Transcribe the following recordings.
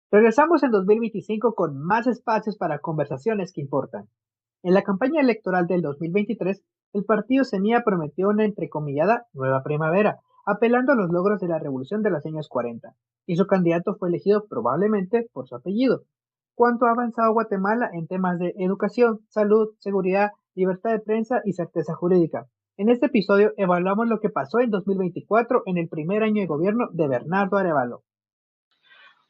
Regresamos en 2025 con más espacios para conversaciones que importan. En la campaña electoral del 2023, el partido Semilla prometió una entrecomillada nueva primavera, apelando a los logros de la revolución de los años 40, y su candidato fue elegido probablemente por su apellido. ¿Cuánto ha avanzado Guatemala en temas de educación, salud, seguridad, libertad de prensa y certeza jurídica? En este episodio evaluamos lo que pasó en 2024 en el primer año de gobierno de Bernardo Arevalo.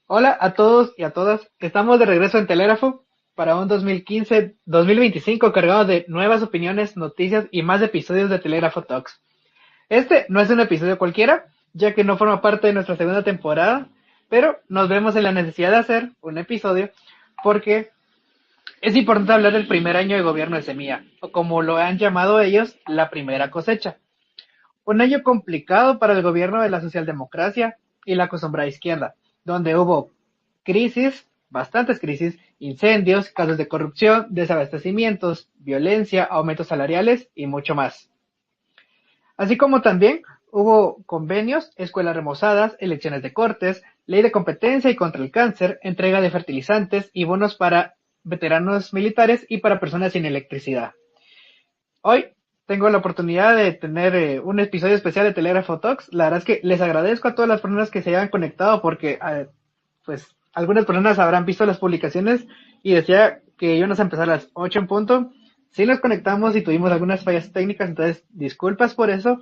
Hola a todos y a todas. Estamos de regreso en Telégrafo para un 2025 cargado de nuevas opiniones, noticias y más episodios de Telégrafo Talks. Este no es un episodio cualquiera, ya que no forma parte de nuestra segunda temporada, pero nos vemos en la necesidad de hacer un episodio porque es importante hablar del primer año de gobierno de Semilla, o como lo han llamado ellos, la primera cosecha. Un año complicado para el gobierno de la socialdemocracia y la acostumbrada izquierda, donde hubo crisis, bastantes crisis, incendios, casos de corrupción, desabastecimientos, violencia, aumentos salariales y mucho más. Así como también hubo convenios, escuelas remozadas, elecciones de cortes, ley de competencia y contra el cáncer, entrega de fertilizantes y bonos para veteranos militares y para personas sin electricidad. Hoy tengo la oportunidad de tener un episodio especial de Telégrafo Talks. La verdad es que les agradezco a todas las personas que se hayan conectado porque pues algunas personas habrán visto las publicaciones y decía que íbamos a empezar a las 8 en punto. Sí nos conectamos y tuvimos algunas fallas técnicas, entonces disculpas por eso,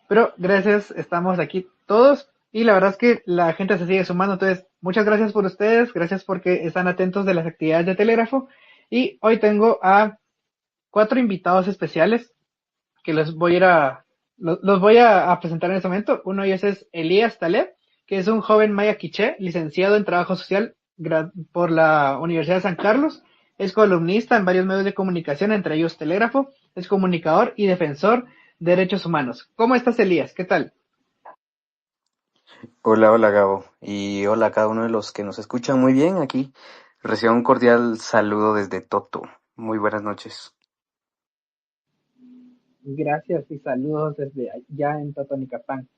pero gracias, estamos aquí todos y la verdad es que la gente se sigue sumando, entonces muchas gracias por ustedes, gracias porque están atentos de las actividades de Telégrafo y hoy tengo a 4 invitados especiales que los voy a presentar en este momento. Uno de ellos es Elías Taleb, que es un joven maya quiché, licenciado en Trabajo Social por la Universidad de San Carlos. Es columnista en varios medios de comunicación, entre ellos Telégrafo. Es comunicador y defensor de derechos humanos. ¿Cómo estás, Elías? ¿Qué tal? Hola, hola Gabo, y hola a cada uno de los que nos escuchan muy bien aquí. Reciban un cordial saludo desde Toto. Muy buenas noches. Gracias y saludos desde allá en Totonicapán.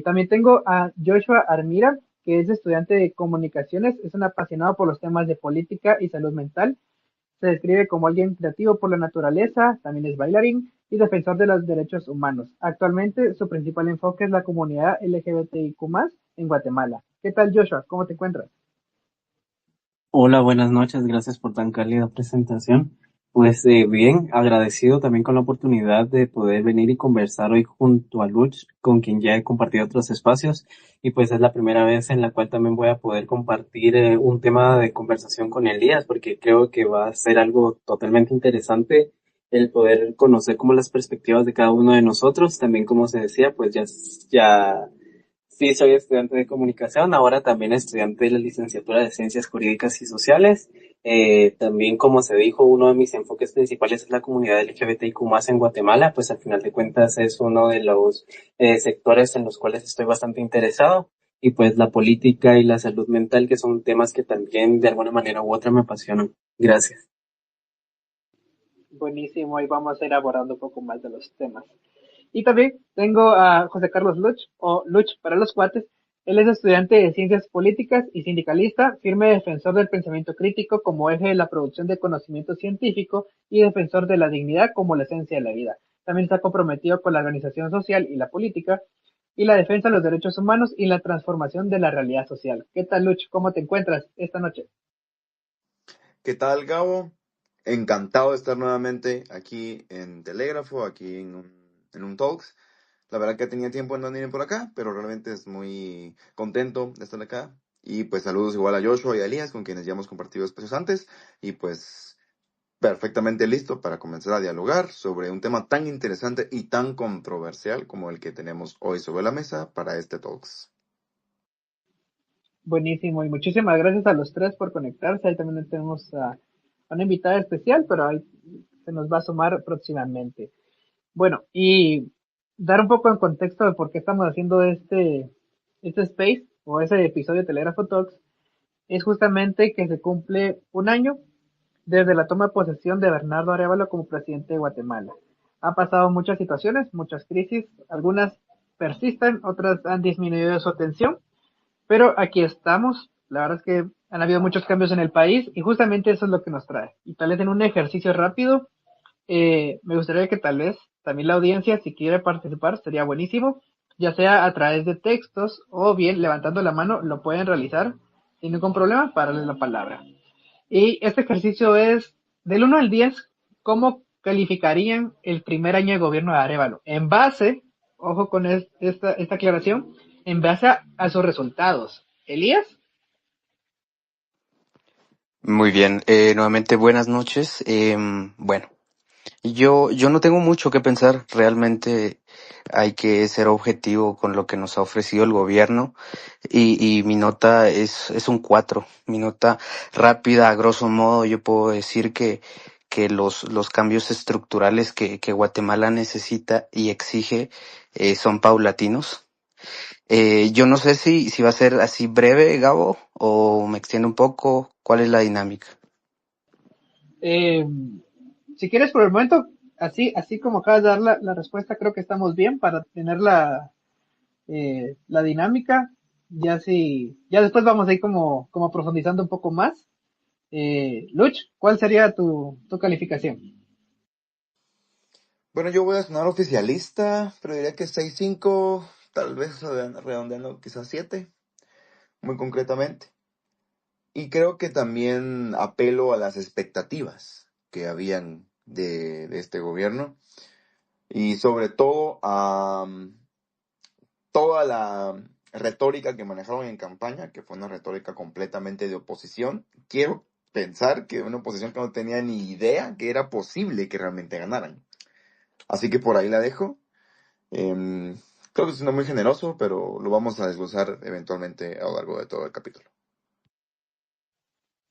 También tengo a Joshua Armira, que es estudiante de comunicaciones, es un apasionado por los temas de política y salud mental. Se describe como alguien creativo por la naturaleza, también es bailarín y defensor de los derechos humanos. Actualmente su principal enfoque es la comunidad LGBTIQ+, en Guatemala. ¿Qué tal, Joshua? ¿Cómo te encuentras? Hola, buenas noches, gracias por tan cálida presentación. Pues bien, agradecido también con la oportunidad de poder venir y conversar hoy junto a Luch, con quien ya he compartido otros espacios, y pues es la primera vez en la cual también voy a poder compartir un tema de conversación con Elías, porque creo que va a ser algo totalmente interesante el poder conocer como las perspectivas de cada uno de nosotros, también como se decía, pues ya sí, soy estudiante de comunicación, ahora también estudiante de la licenciatura de Ciencias Jurídicas y Sociales. También, como se dijo, uno de mis enfoques principales es la comunidad LGBTIQ más en Guatemala, pues al final de cuentas es uno de los sectores en los cuales estoy bastante interesado. Y pues la política y la salud mental, que son temas que también de alguna manera u otra me apasionan. Gracias. Buenísimo, y vamos a ir abordando un poco más de los temas. Y también tengo a José Carlos Luch, o Luch para los cuates. Él es estudiante de Ciencias Políticas y sindicalista, firme defensor del pensamiento crítico como eje de la producción de conocimiento científico y defensor de la dignidad como la esencia de la vida. También está comprometido con la organización social y la política y la defensa de los derechos humanos y la transformación de la realidad social. ¿Qué tal, Luch? ¿Cómo te encuentras esta noche? ¿Qué tal, Gabo? Encantado de estar nuevamente aquí en Telégrafo, aquí en un Talks. La verdad que tenía tiempo en no venir por acá, pero realmente es muy contento de estar acá. Y pues saludos igual a Joshua y a Elías, con quienes ya hemos compartido espacios antes. Y pues perfectamente listo para comenzar a dialogar sobre un tema tan interesante y tan controversial como el que tenemos hoy sobre la mesa para este Talks. Buenísimo, y muchísimas gracias a los tres por conectarse. Ahí también tenemos a una invitada especial, pero ahí se nos va a sumar próximamente. Bueno, y dar un poco en contexto de por qué estamos haciendo este space o ese episodio de Telégrafo Talks, es justamente que se cumple un año desde la toma de posesión de Bernardo Arévalo como presidente de Guatemala. Ha pasado muchas situaciones, muchas crisis, algunas persisten, otras han disminuido su atención, pero aquí estamos La verdad es que han habido muchos cambios en el país y justamente eso es lo que nos trae. Y tal vez en un ejercicio rápido, me gustaría que tal vez también la audiencia, si quiere participar, sería buenísimo, ya sea a través de textos o bien levantando la mano, lo pueden realizar sin ningún problema para darles la palabra. Y este ejercicio es del 1 al 10, ¿cómo calificarían el primer año de gobierno de Arévalo? En base, ojo con esta aclaración, en base a sus resultados. Elías, Muy bien, nuevamente buenas noches. Bueno, yo no tengo mucho que pensar, realmente hay que ser objetivo con lo que nos ha ofrecido el gobierno y mi nota es un 4. Mi nota rápida, a grosso modo, yo puedo decir que los cambios estructurales que Guatemala necesita y exige son paulatinos. Yo no sé si va a ser así breve, Gabo, o me extiendo un poco. ¿Cuál es la dinámica? eh, si quieres por el momento, así como acabas de dar la respuesta, creo que estamos bien para tener la dinámica. Ya después vamos a ir como profundizando un poco más. Luch, ¿cuál sería tu calificación? Bueno, yo voy a sonar oficialista, pero diría que 6.5, tal vez redondeando quizás 7, muy concretamente. Y creo que también apelo a las expectativas que habían de este gobierno y sobre todo a toda la retórica que manejaron en campaña, que fue una retórica completamente de oposición. Quiero pensar que una oposición que no tenía ni idea que era posible que realmente ganaran. Así que por ahí la dejo. Em, Creo que es muy generoso, pero lo vamos a desglosar eventualmente a lo largo de todo el capítulo.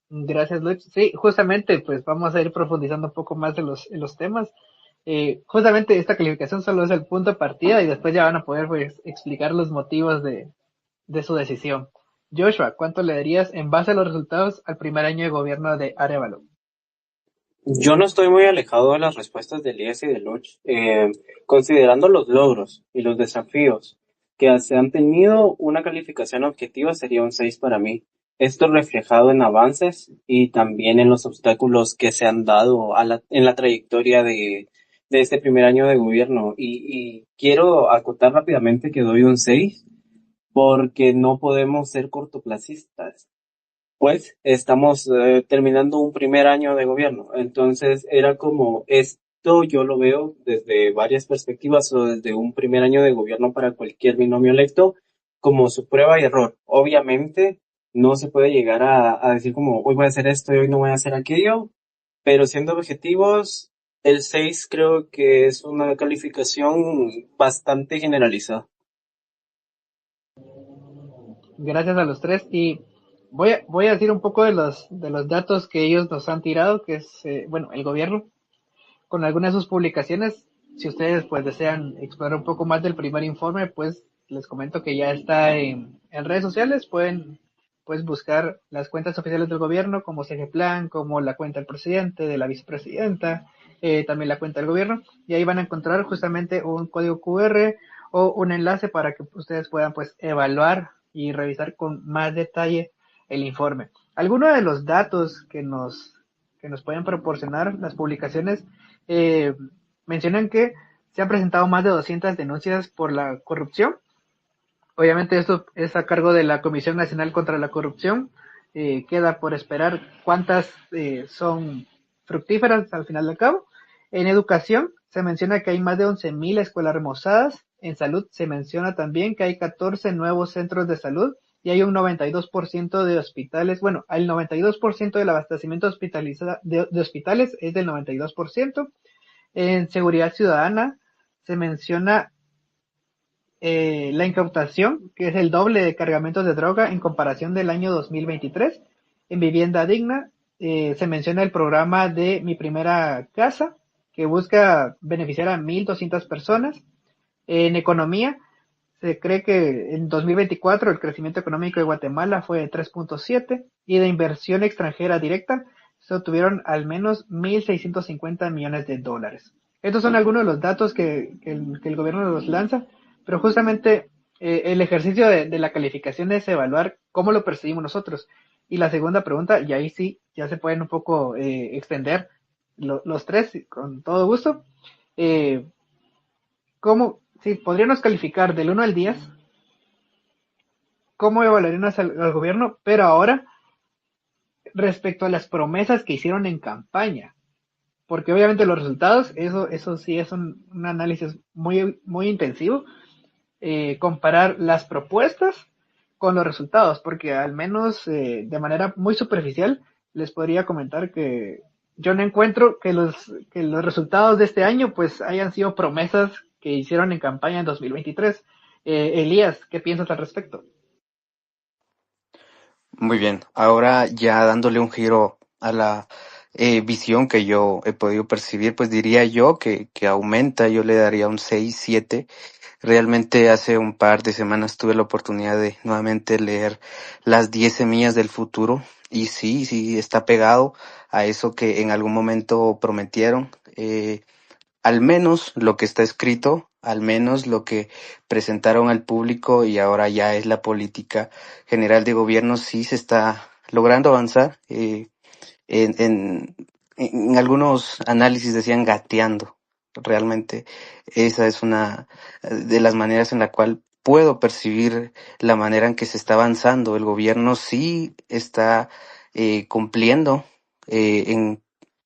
Gracias, Luch. Sí, justamente, pues vamos a ir profundizando un poco más en los temas. Justamente esta calificación solo es el punto de partida y después ya van a poder pues, explicar los motivos de su decisión. Joshua, ¿cuánto le darías en base a los resultados al primer año de gobierno de Arevalo? Yo no estoy muy alejado de las respuestas de Elías y de Luch, considerando los logros y los desafíos que se han tenido, una calificación objetiva sería un 6 para mí. Esto reflejado en avances y también en los obstáculos que se han dado en la trayectoria de este primer año de gobierno. Y quiero acotar rápidamente que doy un 6 porque no podemos ser cortoplacistas, pues estamos terminando un primer año de gobierno. Entonces era como esto, yo lo veo desde varias perspectivas o desde un primer año de gobierno para cualquier binomio electo como su prueba y error. Obviamente no se puede llegar a decir como hoy voy a hacer esto y hoy no voy a hacer aquello, pero siendo objetivos, el 6 creo que es una calificación bastante generalizada. Gracias a los tres y voy a decir un poco de los datos que ellos nos han tirado, que es, bueno, el gobierno, con algunas de sus publicaciones. Si ustedes pues desean explorar un poco más del primer informe, pues les comento que ya está en redes sociales. Pueden pues buscar las cuentas oficiales del gobierno como CG Plan, como la cuenta del presidente, de la vicepresidenta, también la cuenta del gobierno. Y ahí van a encontrar justamente un código QR o un enlace para que ustedes puedan pues evaluar y revisar con más detalle el informe. Algunos de los datos que nos pueden proporcionar las publicaciones eh, mencionan que se han presentado más de 200 denuncias por la corrupción. Obviamente esto es a cargo de la Comisión Nacional contra la Corrupción. Queda por esperar cuántas son fructíferas al final del cabo. En educación se menciona que hay más de 11.000 escuelas remozadas. En salud se menciona también que hay 14 nuevos centros de salud y hay un 92% de hospitales. Bueno, el 92% del abastecimiento de hospitales es del 92%. En seguridad ciudadana se menciona la incautación, que es el doble de cargamentos de droga en comparación del año 2023. En vivienda digna se menciona el programa de Mi Primera Casa, que busca beneficiar a 1.200 personas. En economía, se cree que en 2024 el crecimiento económico de Guatemala fue de 3.7 y de inversión extranjera directa se obtuvieron al menos 1.650 millones de dólares. Estos son algunos de los datos que el gobierno nos lanza, pero justamente El ejercicio de la calificación es evaluar cómo lo percibimos nosotros. Y la segunda pregunta, y ahí sí, ya se pueden un poco extender los tres con todo gusto. Eh, ¿Cómo, si podríamos calificar del 1 al 10, cómo evaluaríamos al gobierno, pero ahora respecto a las promesas que hicieron en campaña? Porque obviamente los resultados, eso sí es un análisis muy intensivo, comparar las propuestas con los resultados, porque al menos de manera muy superficial les podría comentar que yo no encuentro que los resultados de este año pues hayan sido promesas que hicieron en campaña en 2023. Elías, ¿qué piensas al respecto? Muy bien, ahora ya dándole un giro a la visión que yo he podido percibir, pues diría yo que aumenta, yo le daría un 6, 7. Realmente hace un par de semanas tuve la oportunidad de nuevamente leer Las 10 semillas del futuro y sí, sí, está pegado a eso que en algún momento prometieron. Al menos lo que está escrito, al menos lo que presentaron al público y ahora ya es la política general de gobierno, sí se está logrando avanzar. En, en, en algunos análisis decían gateando. Realmente esa es una de las maneras en la cual puedo percibir la manera en que se está avanzando. El gobierno sí está cumpliendo en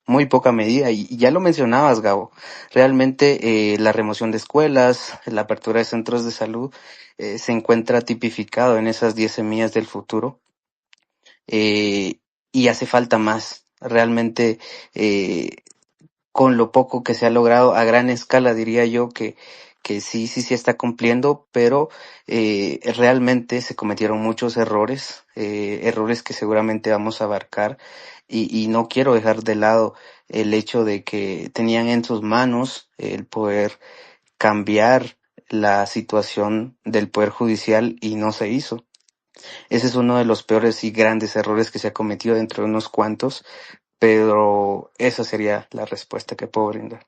muy poca medida, y ya lo mencionabas, Gabo. Realmente la remoción de escuelas, la apertura de centros de salud se encuentra tipificado en esas 10 semillas del futuro, eh, y hace falta más. Realmente, eh, con lo poco que se ha logrado a gran escala, diría yo que sí, sí, sí está cumpliendo, pero realmente se cometieron muchos errores, errores que seguramente vamos a abarcar, y no quiero dejar de lado el hecho de que tenían en sus manos el poder cambiar la situación del Poder Judicial y no se hizo. Ese es uno de los peores y grandes errores que se ha cometido dentro de unos cuantos, pero esa sería la respuesta que puedo brindar.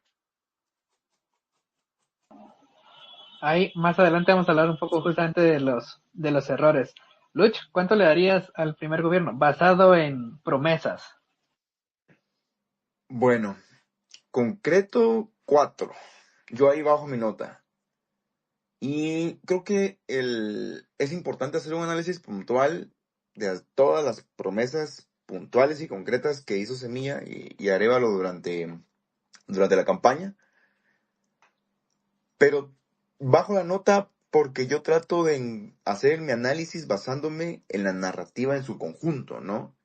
Ahí más adelante vamos a hablar un poco justamente de los errores. Luch, ¿cuánto le darías al primer gobierno basado en promesas? Bueno, concreto 4. Yo ahí bajo mi nota. Y creo que es importante hacer un análisis puntual de todas las promesas puntuales y concretas que hizo Semilla y Arévalo durante la campaña. Pero bajo la nota porque yo trato de hacer mi análisis basándome en la narrativa en su conjunto, ¿no?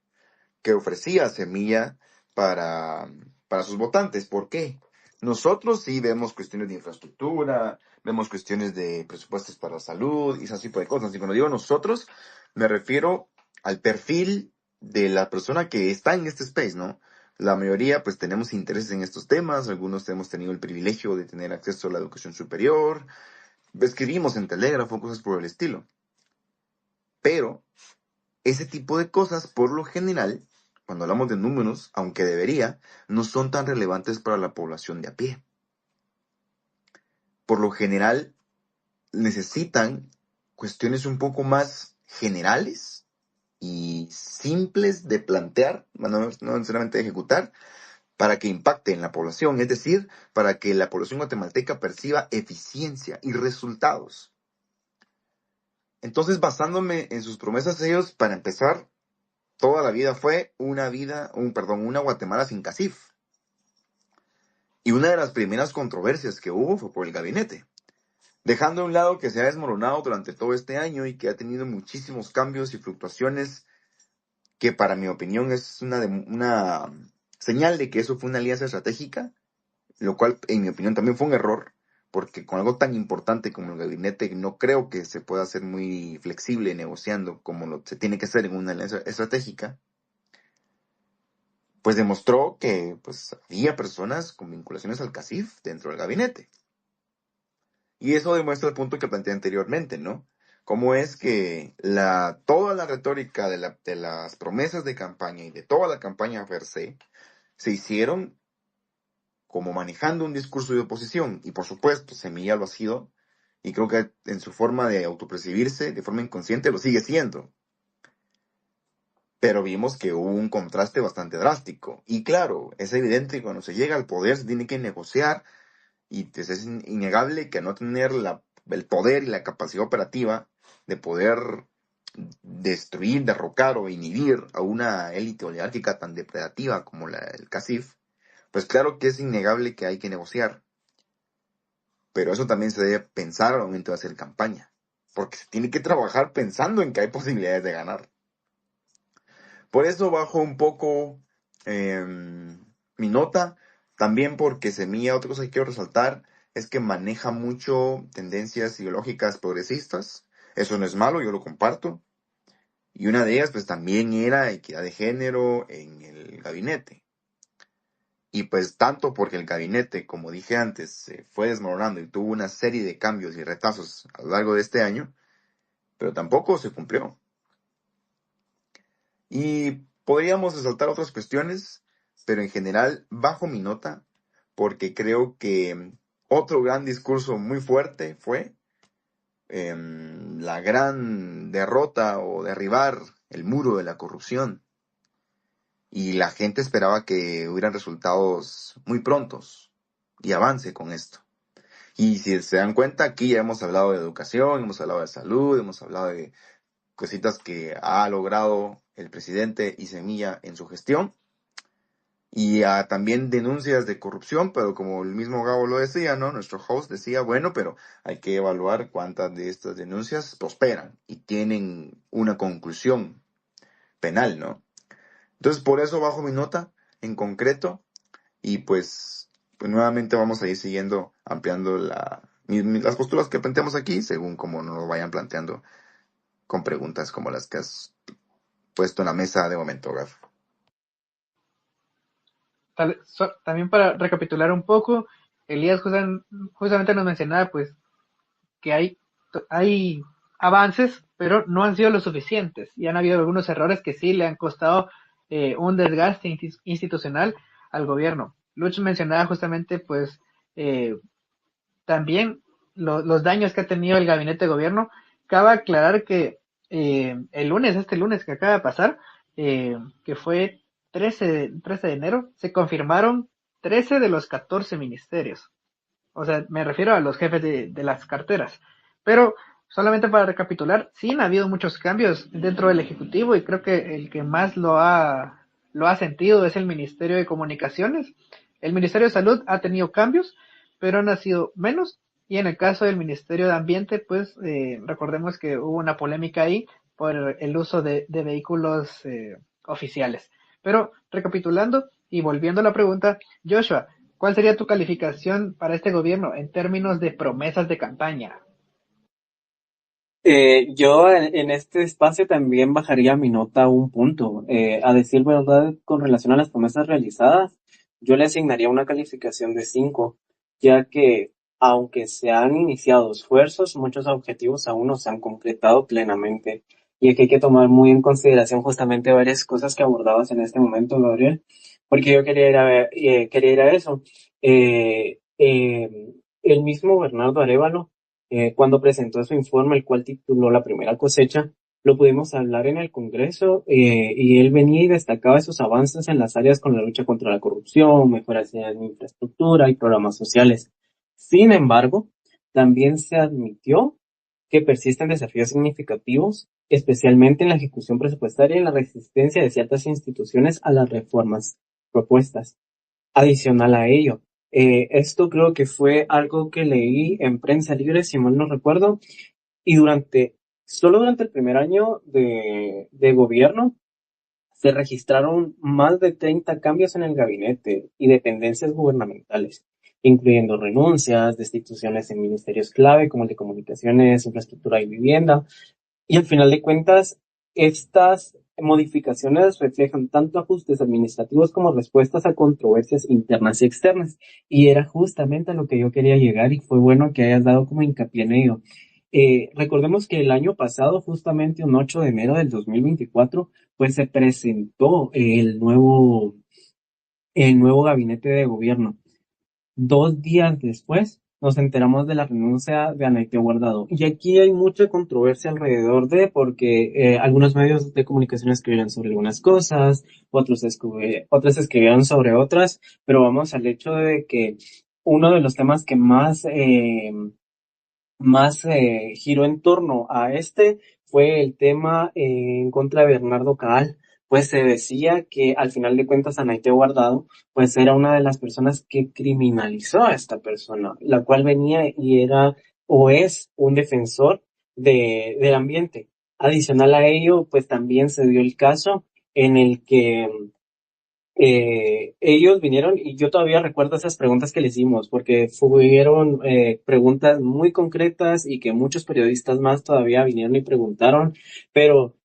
Que ofrecía Semilla para, para sus votantes. ¿Por qué? Nosotros sí vemos cuestiones de infraestructura, vemos cuestiones de presupuestos para la salud y ese tipo de cosas. Y cuando digo nosotros, me refiero al perfil de la persona que está en este space, ¿no? La mayoría pues tenemos intereses en estos temas, algunos hemos tenido el privilegio de tener acceso a la educación superior, escribimos en telégrafo, cosas por el estilo. Pero ese tipo de cosas, por lo general, cuando hablamos de números, aunque debería, no son tan relevantes para la población de a pie. Por lo general, necesitan cuestiones un poco más generales y simples de plantear, no necesariamente de ejecutar, para que impacte en la población, es decir, para que la población guatemalteca perciba eficiencia y resultados. Entonces, basándome en sus promesas, ellos, para empezar, toda la vida fue una Guatemala sin CACIF. Y una de las primeras controversias que hubo fue por el gabinete. Dejando a un lado que se ha desmoronado durante todo este año y que ha tenido muchísimos cambios y fluctuaciones, que para mi opinión es una señal de que eso fue una alianza estratégica, lo cual en mi opinión también fue un error, porque con algo tan importante como el gabinete no creo que se pueda ser muy flexible negociando como se tiene que hacer en una alianza estratégica. Pues demostró que pues, había personas con vinculaciones al CACIF dentro del gabinete. Y eso demuestra el punto que planteé anteriormente, ¿no? Cómo es que toda la retórica de las promesas de campaña y de toda la campaña per se hicieron como manejando un discurso de oposición. Y por supuesto, Semilla lo ha sido Y creo que en su forma de autopercibirse, de forma inconsciente, lo sigue siendo. Pero vimos que hubo un contraste bastante drástico. Y claro, es evidente que cuando se llega al poder se tiene que negociar y pues, es innegable que no tener el poder y la capacidad operativa de poder destruir, derrocar o inhibir a una élite oligárquica tan depredativa como el CACIF, pues claro que es innegable que hay que negociar. Pero eso también se debe pensar al momento de hacer campaña, porque se tiene que trabajar pensando en que hay posibilidades de ganar. Por eso bajo un poco mi nota, también porque Semilla, otra cosa que quiero resaltar, es que maneja mucho tendencias ideológicas progresistas. Eso no es malo, yo lo comparto. Y una de ellas pues también era equidad de género en el gabinete. Y pues tanto porque el gabinete, como dije antes, se fue desmoronando y tuvo una serie de cambios y retazos a lo largo de este año, pero tampoco se cumplió. Y podríamos resaltar otras cuestiones, pero en general bajo mi nota, porque creo que otro gran discurso muy fuerte fue la gran derrota o derribar el muro de la corrupción. Y la gente esperaba que hubieran resultados muy prontos y avance con esto. Y si se dan cuenta, aquí ya hemos hablado de educación, hemos hablado de salud, hemos hablado de cositas que ha logrado el presidente y Semilla en su gestión. Y también denuncias de corrupción, pero como el mismo Gabo lo decía, ¿no? Nuestro host decía, bueno, pero hay que evaluar cuántas de estas denuncias prosperan y tienen una conclusión penal, ¿no? Entonces, por eso bajo mi nota en concreto y pues nuevamente vamos a ir siguiendo, ampliando las posturas que planteamos aquí, según como nos lo vayan planteando con preguntas como las que has puesto en la mesa de momento, Gaf. También para recapitular un poco, Elías justamente nos mencionaba pues que hay avances, pero no han sido lo suficientes y han habido algunos errores que sí le han costado un desgaste institucional al gobierno. Luch mencionaba justamente pues también los daños que ha tenido el gabinete de gobierno. Cabe aclarar que este lunes que acaba de pasar, que fue 13 de enero, se confirmaron 13 de los 14 ministerios. O sea, me refiero a los jefes de las carteras. Pero solamente para recapitular, sí han habido muchos cambios dentro del Ejecutivo y creo que el que más lo ha sentido es el Ministerio de Comunicaciones. El Ministerio de Salud ha tenido cambios, pero han sido menos. Y en el caso del Ministerio de Ambiente, pues recordemos que hubo una polémica ahí por el uso de vehículos oficiales. Pero recapitulando y volviendo a la pregunta, Joshua, ¿cuál sería tu calificación para este gobierno en términos de promesas de campaña? Yo en este espacio también bajaría mi nota un punto. A decir verdad, con relación a las promesas realizadas, yo le asignaría una calificación de 5, ya que aunque se han iniciado esfuerzos, muchos objetivos aún no se han concretado plenamente. Y aquí hay que tomar muy en consideración justamente varias cosas que abordabas en este momento, Gabriel, porque yo quería ir a eso. El mismo Bernardo Arévalo, cuando presentó su informe, el cual tituló La primera cosecha, lo pudimos hablar en el Congreso, y él venía y destacaba esos avances en las áreas con la lucha contra la corrupción, mejoras en infraestructura y programas sociales. Sin embargo, también se admitió que persisten desafíos significativos, especialmente en la ejecución presupuestaria y en la resistencia de ciertas instituciones a las reformas propuestas. Adicional a ello, esto creo que fue algo que leí en Prensa Libre, si mal no recuerdo, y solo durante el primer año de gobierno se registraron más de 30 cambios en el gabinete y dependencias gubernamentales, incluyendo renuncias, destituciones en ministerios clave como el de comunicaciones, infraestructura y vivienda, y al final de cuentas, estas modificaciones reflejan tanto ajustes administrativos como respuestas a controversias internas y externas. Y era justamente a lo que yo quería llegar y fue bueno que hayas dado como hincapié en ello. Recordemos que el año pasado, justamente un 8 de enero del 2024, pues se presentó el nuevo gabinete de gobierno. 2 días después nos enteramos de la renuncia de Anaítia Guardado. Y aquí hay mucha controversia alrededor de, porque algunos medios de comunicación escribieron sobre algunas cosas, otros escribieron sobre otras, pero vamos al hecho de que uno de los temas que más giró en torno a este fue el tema en contra de Bernardo Caal, pues se decía que al final de cuentas Anaítia Guardado pues era una de las personas que criminalizó a esta persona, la cual venía y era o es un defensor del ambiente. Adicional a ello, pues también se dio el caso en el que ellos vinieron y yo todavía recuerdo esas preguntas que le hicimos, porque fueron preguntas muy concretas y que muchos periodistas más todavía vinieron y preguntaron, pero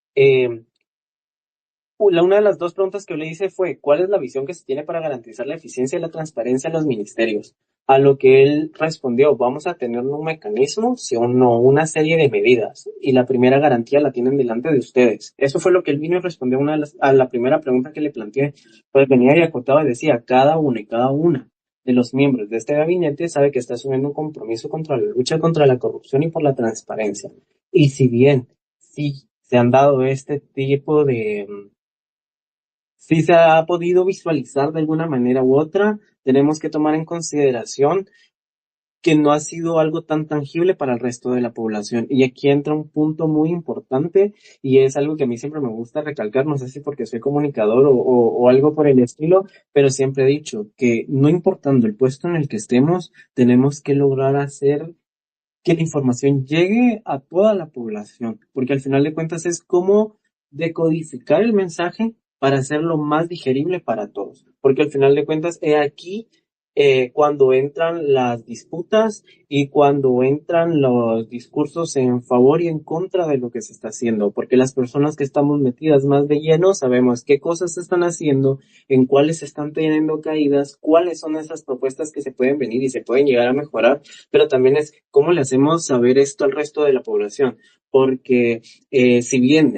una de las dos preguntas que yo le hice fue, ¿cuál es la visión que se tiene para garantizar la eficiencia y la transparencia en los ministerios? A lo que él respondió, vamos a tener un mecanismo, sí o no, una serie de medidas. Y la primera garantía la tienen delante de ustedes. Eso fue lo que él vino y respondió a la primera pregunta que le planteé. Pues venía y acotaba y decía, cada uno y cada una de los miembros de este gabinete sabe que está asumiendo un compromiso contra la lucha contra la corrupción y por la transparencia. Y si bien sí se han dado este tipo de si se ha podido visualizar de alguna manera u otra, tenemos que tomar en consideración que no ha sido algo tan tangible para el resto de la población. Y aquí entra un punto muy importante y es algo que a mí siempre me gusta recalcar, no sé si porque soy comunicador o algo por el estilo, pero siempre he dicho que no importando el puesto en el que estemos, tenemos que lograr hacer que la información llegue a toda la población, porque al final de cuentas es como decodificar el mensaje para hacerlo más digerible para todos, porque al final de cuentas he aquí cuando entran las disputas y cuando entran los discursos en favor y en contra de lo que se está haciendo, porque las personas que estamos metidas más de lleno sabemos qué cosas se están haciendo, en cuáles se están teniendo caídas, cuáles son esas propuestas que se pueden venir y se pueden llegar a mejorar, pero también es cómo le hacemos saber esto al resto de la población, porque si bien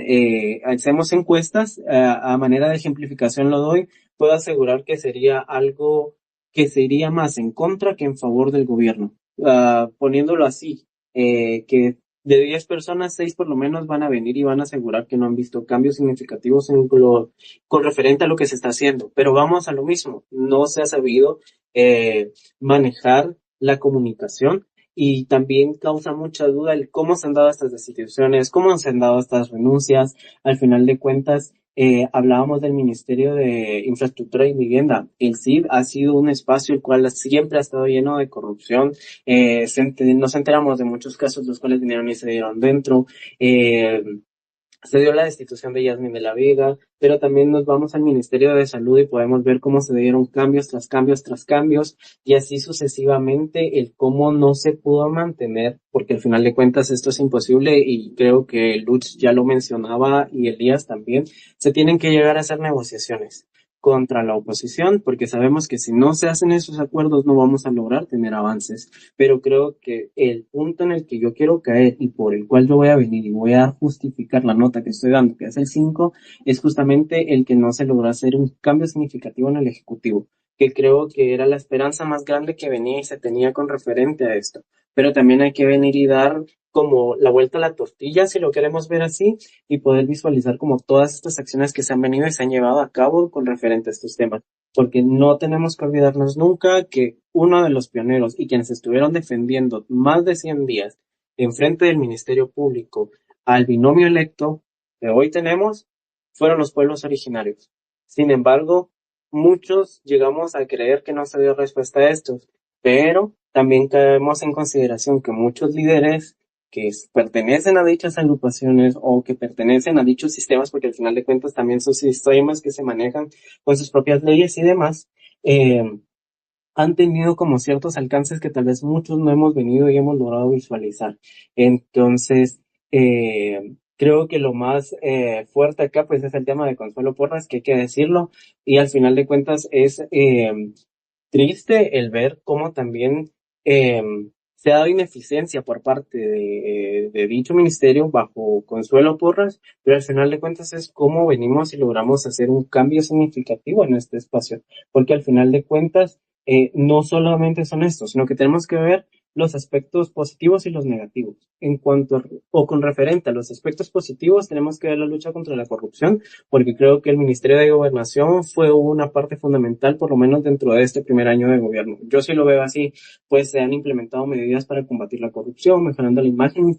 hacemos encuestas, a manera de ejemplificación lo doy, puedo asegurar que sería algo que se iría más en contra que en favor del gobierno. Poniéndolo así, que de 10 personas, 6 por lo menos van a venir y van a asegurar que no han visto cambios significativos con referente a lo que se está haciendo. Pero vamos a lo mismo, no se ha sabido manejar la comunicación y también causa mucha duda el cómo se han dado estas destituciones, cómo se han dado estas renuncias. Al final de cuentas, hablábamos del Ministerio de Infraestructura y Vivienda. El CID ha sido un espacio el cual siempre ha estado lleno de corrupción. Nos enteramos de muchos casos los cuales vinieron y se dieron dentro. Se dio la destitución de Yasmin de la Vega, pero también nos vamos al Ministerio de Salud y podemos ver cómo se dieron cambios tras cambios tras cambios y así sucesivamente el cómo no se pudo mantener, porque al final de cuentas esto es imposible y creo que Lutz ya lo mencionaba y Elías también, se tienen que llegar a hacer negociaciones contra la oposición, porque sabemos que si no se hacen esos acuerdos no vamos a lograr tener avances, pero creo que el punto en el que yo quiero caer y por el cual yo voy a venir y voy a justificar la nota que estoy dando, que es el 5, es justamente el que no se logró hacer un cambio significativo en el Ejecutivo, que creo que era la esperanza más grande que venía y se tenía con referente a esto, pero también hay que venir y dar como la vuelta a la tortilla, si lo queremos ver así, y poder visualizar como todas estas acciones que se han venido y se han llevado a cabo con referente a estos temas. Porque no tenemos que olvidarnos nunca que uno de los pioneros y quienes estuvieron defendiendo más de 100 días en frente del Ministerio Público al binomio electo que hoy tenemos fueron los pueblos originarios. Sin embargo, muchos llegamos a creer que no se dio respuesta a estos, pero también caemos en consideración que muchos líderes que pertenecen a dichas agrupaciones o que pertenecen a dichos sistemas, porque al final de cuentas también son sistemas que se manejan con sus propias leyes y demás, eh, han tenido como ciertos alcances que tal vez muchos no hemos venido y hemos logrado visualizar. Entonces, creo que lo más fuerte acá pues es el tema de Consuelo Porras, que hay que decirlo, y al final de cuentas es triste el ver cómo también eh, se ha dado ineficiencia por parte de dicho ministerio bajo Consuelo Porras, pero al final de cuentas es cómo venimos y logramos hacer un cambio significativo en este espacio, porque al final de cuentas no solamente son estos, sino que tenemos que ver los aspectos positivos y los negativos. O con referente a los aspectos positivos, tenemos que ver la lucha contra la corrupción, porque creo que el Ministerio de Gobernación fue una parte fundamental, por lo menos dentro de este primer año de gobierno. Yo sí lo veo así, pues se han implementado medidas para combatir la corrupción, mejorando la imagen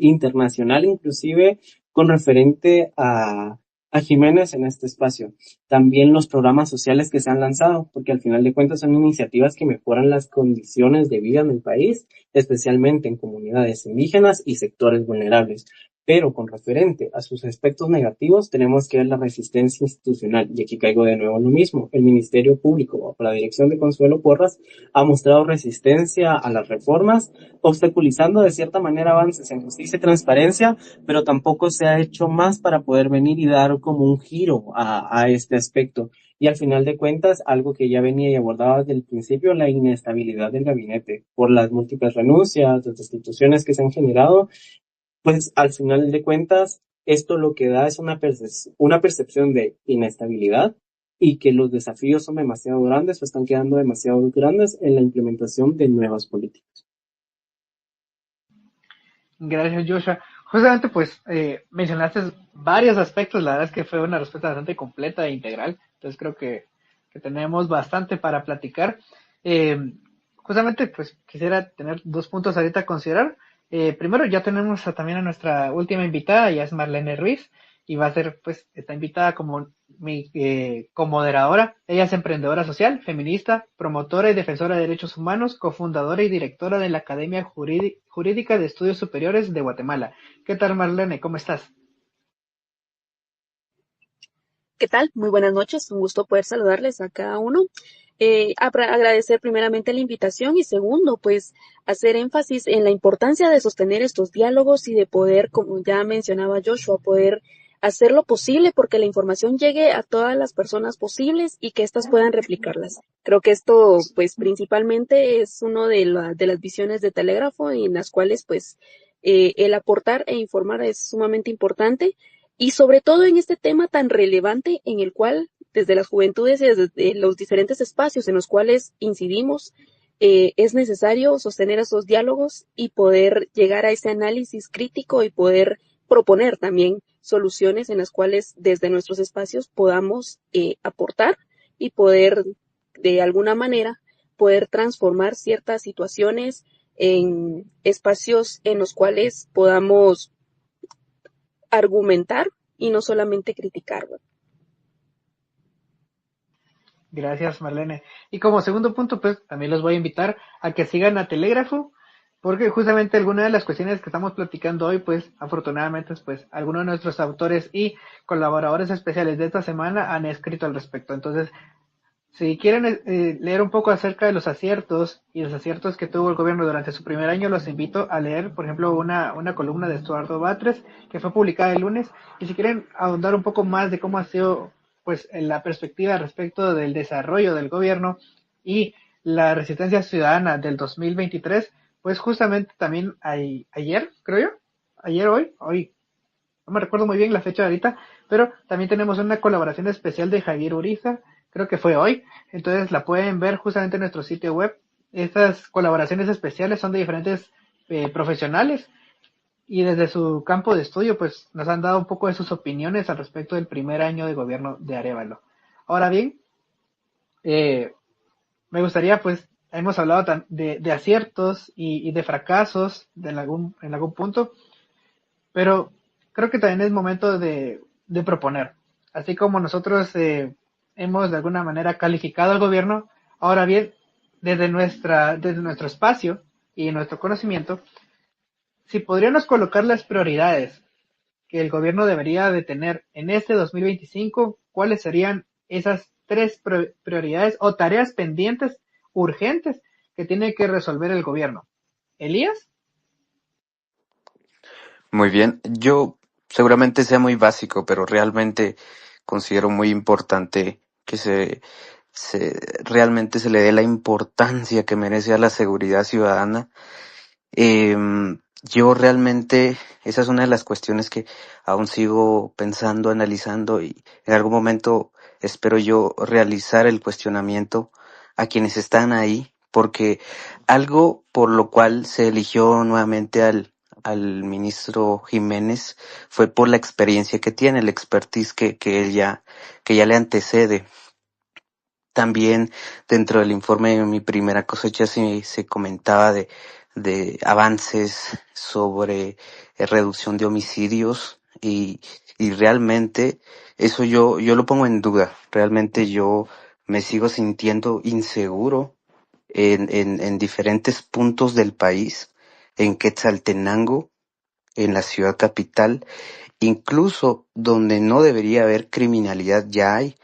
internacional, inclusive con referente a Jiménez en este espacio. También los programas sociales que se han lanzado, porque al final de cuentas son iniciativas que mejoran las condiciones de vida en el país, especialmente en comunidades indígenas y sectores vulnerables. Pero con referente a sus aspectos negativos, tenemos que ver la resistencia institucional. Y aquí caigo de nuevo en lo mismo. El Ministerio Público, bajo la dirección de Consuelo Porras, ha mostrado resistencia a las reformas, obstaculizando de cierta manera avances en justicia y transparencia, pero tampoco se ha hecho más para poder venir y dar como un giro a este aspecto. Y al final de cuentas, algo que ya venía y abordaba desde el principio, la inestabilidad del gabinete, por las múltiples renuncias, las destituciones que se han generado, pues al final de cuentas, esto lo que da es una percepción de inestabilidad y que los desafíos son demasiado grandes o están quedando demasiado grandes en la implementación de nuevas políticas. Gracias, Joshua. Justamente, pues, mencionaste varios aspectos. La verdad es que fue una respuesta bastante completa e integral. Entonces creo que tenemos bastante para platicar. Eh, Justamente, pues, quisiera tener 2 puntos ahorita a considerar. Primero, ya tenemos también a nuestra última invitada, ya es Marlene Ruiz, y va a ser, pues, está invitada como mi comoderadora. Ella es emprendedora social, feminista, promotora y defensora de derechos humanos, cofundadora y directora de la Academia Jurídica de Estudios Superiores de Guatemala. ¿Qué tal, Marlene? ¿Cómo estás? ¿Qué tal? Muy buenas noches, un gusto poder saludarles a cada uno. Agradecer primeramente la invitación y segundo, pues hacer énfasis en la importancia de sostener estos diálogos y de poder, como ya mencionaba Joshua, poder hacer lo posible porque la información llegue a todas las personas posibles y que éstas puedan replicarlas. Creo que esto, pues principalmente es uno de las visiones de Telégrafo en las cuales, pues, el aportar e informar es sumamente importante. Y sobre todo en este tema tan relevante en el cual desde las juventudes y desde los diferentes espacios en los cuales incidimos, es necesario sostener esos diálogos y poder llegar a ese análisis crítico y poder proponer también soluciones en las cuales desde nuestros espacios podamos aportar y poder de alguna manera poder transformar ciertas situaciones en espacios en los cuales podamos argumentar y no solamente criticar. Gracias, Marlene. Y como segundo punto, pues también los voy a invitar a que sigan a Telégrafo, porque justamente algunas de las cuestiones que estamos platicando hoy, pues afortunadamente, pues algunos de nuestros autores y colaboradores especiales de esta semana han escrito al respecto. Entonces, si quieren leer un poco acerca de los aciertos y los aciertos que tuvo el gobierno durante su primer año, los invito a leer, por ejemplo, una columna de Estuardo Batres que fue publicada el lunes. Y si quieren ahondar un poco más de cómo ha sido, pues, en la perspectiva respecto del desarrollo del gobierno y la resistencia ciudadana del 2023, pues justamente también ayer, creo yo, hoy, no me recuerdo muy bien la fecha ahorita, pero también tenemos una colaboración especial de Javier Uriza, creo que fue hoy, entonces la pueden ver justamente en nuestro sitio web. Estas colaboraciones especiales son de diferentes profesionales y desde su campo de estudio pues nos han dado un poco de sus opiniones al respecto del primer año de gobierno de Arévalo. Ahora bien, me gustaría pues, hemos hablado de aciertos y de fracasos en algún punto, pero creo que también es momento de proponer. Así como nosotros hemos de alguna manera calificado al gobierno, ahora bien, desde nuestro espacio y nuestro conocimiento, si podríamos colocar las prioridades que el gobierno debería de tener en este 2025, ¿cuáles serían esas 3 prioridades o tareas pendientes urgentes que tiene que resolver el gobierno? ¿Elías? Muy bien. Yo seguramente sea muy básico, pero realmente considero muy importante que realmente se le dé la importancia que merece a la seguridad ciudadana. Yo realmente, esa es una de las cuestiones que aún sigo pensando, analizando y en algún momento espero yo realizar el cuestionamiento a quienes están ahí porque algo por lo cual se eligió nuevamente al ministro Jiménez fue por la experiencia que tiene, el expertise que ya le antecede. También dentro del informe de Mi Primera Cosecha se comentaba de avances sobre reducción de homicidios y realmente eso yo lo pongo en duda. Realmente yo me sigo sintiendo inseguro en diferentes puntos del país, en Quetzaltenango, en la ciudad capital, incluso donde no debería haber criminalidad ya hay.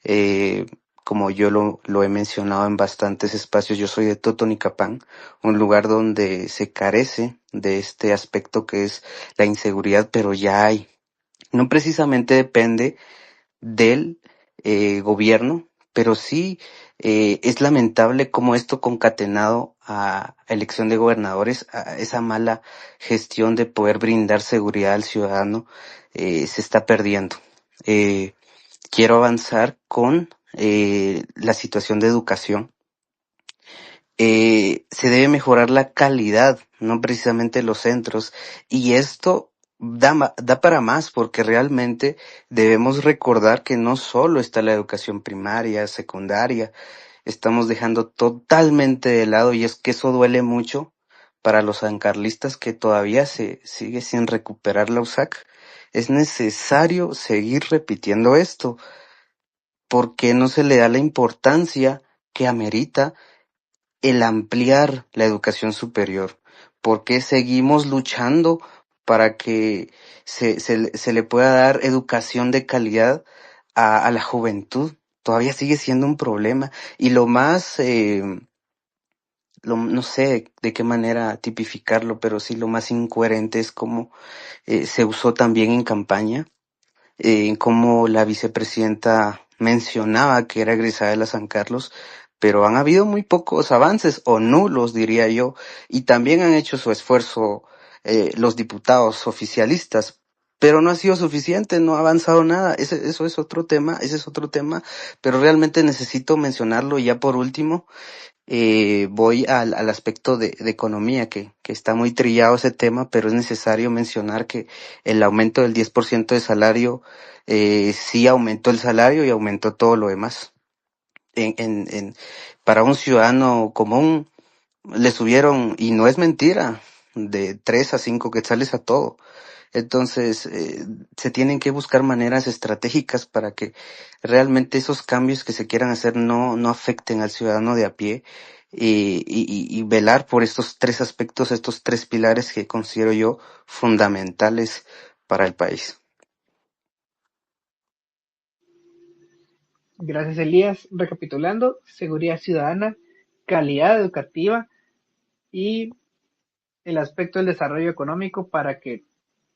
Eh, Como yo lo he mencionado en bastantes espacios, yo soy de Totonicapán, un lugar donde se carece de este aspecto que es la inseguridad, pero ya hay. No precisamente depende del gobierno, pero sí es lamentable cómo esto concatenado a elección de gobernadores, a esa mala gestión de poder brindar seguridad al ciudadano, se está perdiendo. Eh, Quiero avanzar con la situación de educación. Se debe mejorar la calidad, no precisamente los centros, y esto da para más, porque realmente debemos recordar que no solo está la educación primaria, secundaria, estamos dejando totalmente de lado, y es que eso duele mucho para los sancarlistas, que todavía se sigue sin recuperar la USAC. Es necesario seguir repitiendo esto, porque no se le da la importancia que amerita el ampliar la educación superior, porque seguimos luchando para que se le pueda dar educación de calidad a la juventud. Todavía sigue siendo un problema. Y lo más, no sé de qué manera tipificarlo, pero sí lo más incoherente es cómo se usó también en campaña, como la vicepresidenta mencionaba que era egresada de la San Carlos, pero han habido muy pocos avances, o nulos, diría yo, y también han hecho su esfuerzo los diputados oficialistas, pero no ha sido suficiente, no ha avanzado nada. Eso es otro tema, ese es otro tema, pero realmente necesito mencionarlo. Y ya por último, voy al aspecto de economía, que está muy trillado ese tema, pero es necesario mencionar que el aumento del 10% de salario, sí aumentó el salario y aumentó todo lo demás. Para un ciudadano común le subieron, y no es mentira, de 3 a 5 quetzales a todo. Entonces, se tienen que buscar maneras estratégicas para que realmente esos cambios que se quieran hacer no afecten al ciudadano de a pie, y velar por estos tres aspectos, estos tres pilares que considero yo fundamentales para el país. Gracias, Elías. Recapitulando, seguridad ciudadana, calidad educativa y el aspecto del desarrollo económico para que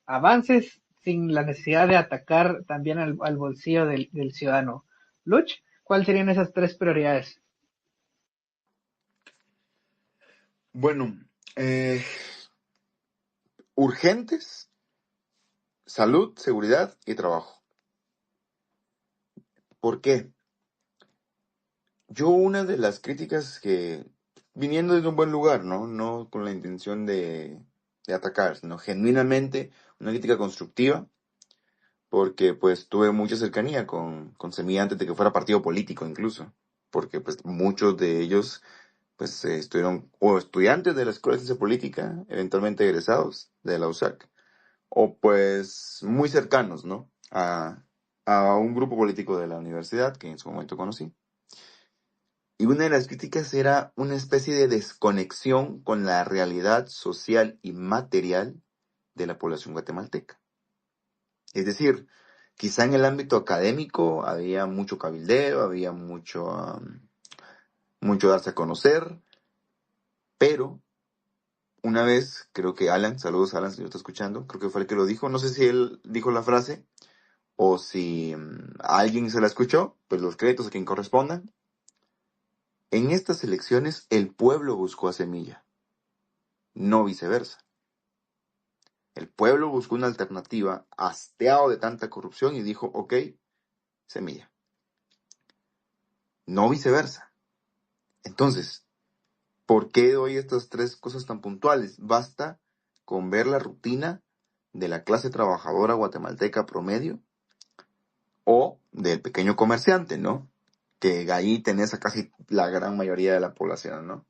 avances sin la necesidad de atacar también al bolsillo del ciudadano. Luch, ¿cuáles serían esas tres prioridades? Bueno, urgentes, salud, seguridad y trabajo. ¿Por qué? Yo una de las críticas que, viniendo desde un buen lugar, ¿no? No con la intención de atacar, sino genuinamente una crítica constructiva, porque pues tuve mucha cercanía con Semilla antes de que fuera partido político incluso, porque pues muchos de ellos pues estuvieron o estudiantes de la Escuela de Ciencia Política, eventualmente egresados de la USAC, o pues muy cercanos, ¿no? A un grupo político de la universidad que en su momento conocí. Y una de las críticas era una especie de desconexión con la realidad social y material de la población guatemalteca. Es decir, quizá en el ámbito académico había mucho cabildeo, había mucho darse a conocer, pero una vez, creo que Alan, saludos Alan, si lo está escuchando, creo que fue el que lo dijo, no sé si él dijo la frase o si alguien se la escuchó, pues los créditos a quien correspondan. En estas elecciones el pueblo buscó a Semilla, no viceversa. El pueblo buscó una alternativa hastiado de tanta corrupción y dijo, ok, Semilla. No viceversa. Entonces, ¿Por qué doy estas tres cosas tan puntuales? Basta con ver la rutina de la clase trabajadora guatemalteca promedio o del pequeño comerciante, ¿no? Que ahí tenés a casi la gran mayoría de la población, ¿no?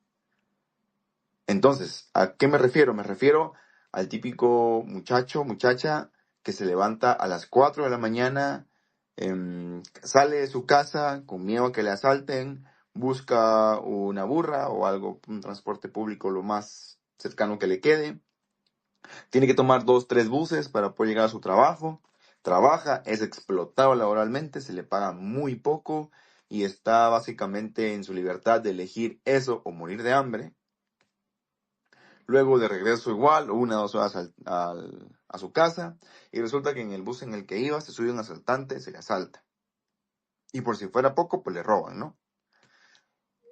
Entonces, ¿a qué me refiero? Me refiero al típico muchacho, muchacha, que se levanta a las 4 de la mañana, sale de su casa con miedo a que le asalten, busca una burra o algo, un transporte público lo más cercano que le quede. Tiene que tomar 2, 3 buses para poder llegar a su trabajo. Trabaja, es explotado laboralmente, se le paga muy poco y está básicamente en su libertad de elegir eso o morir de hambre. Luego de regreso igual, 1 o 2 horas a su casa, y resulta que en el bus en el que iba se sube un asaltante, se le asalta. Y por si fuera poco, pues le roban, ¿no?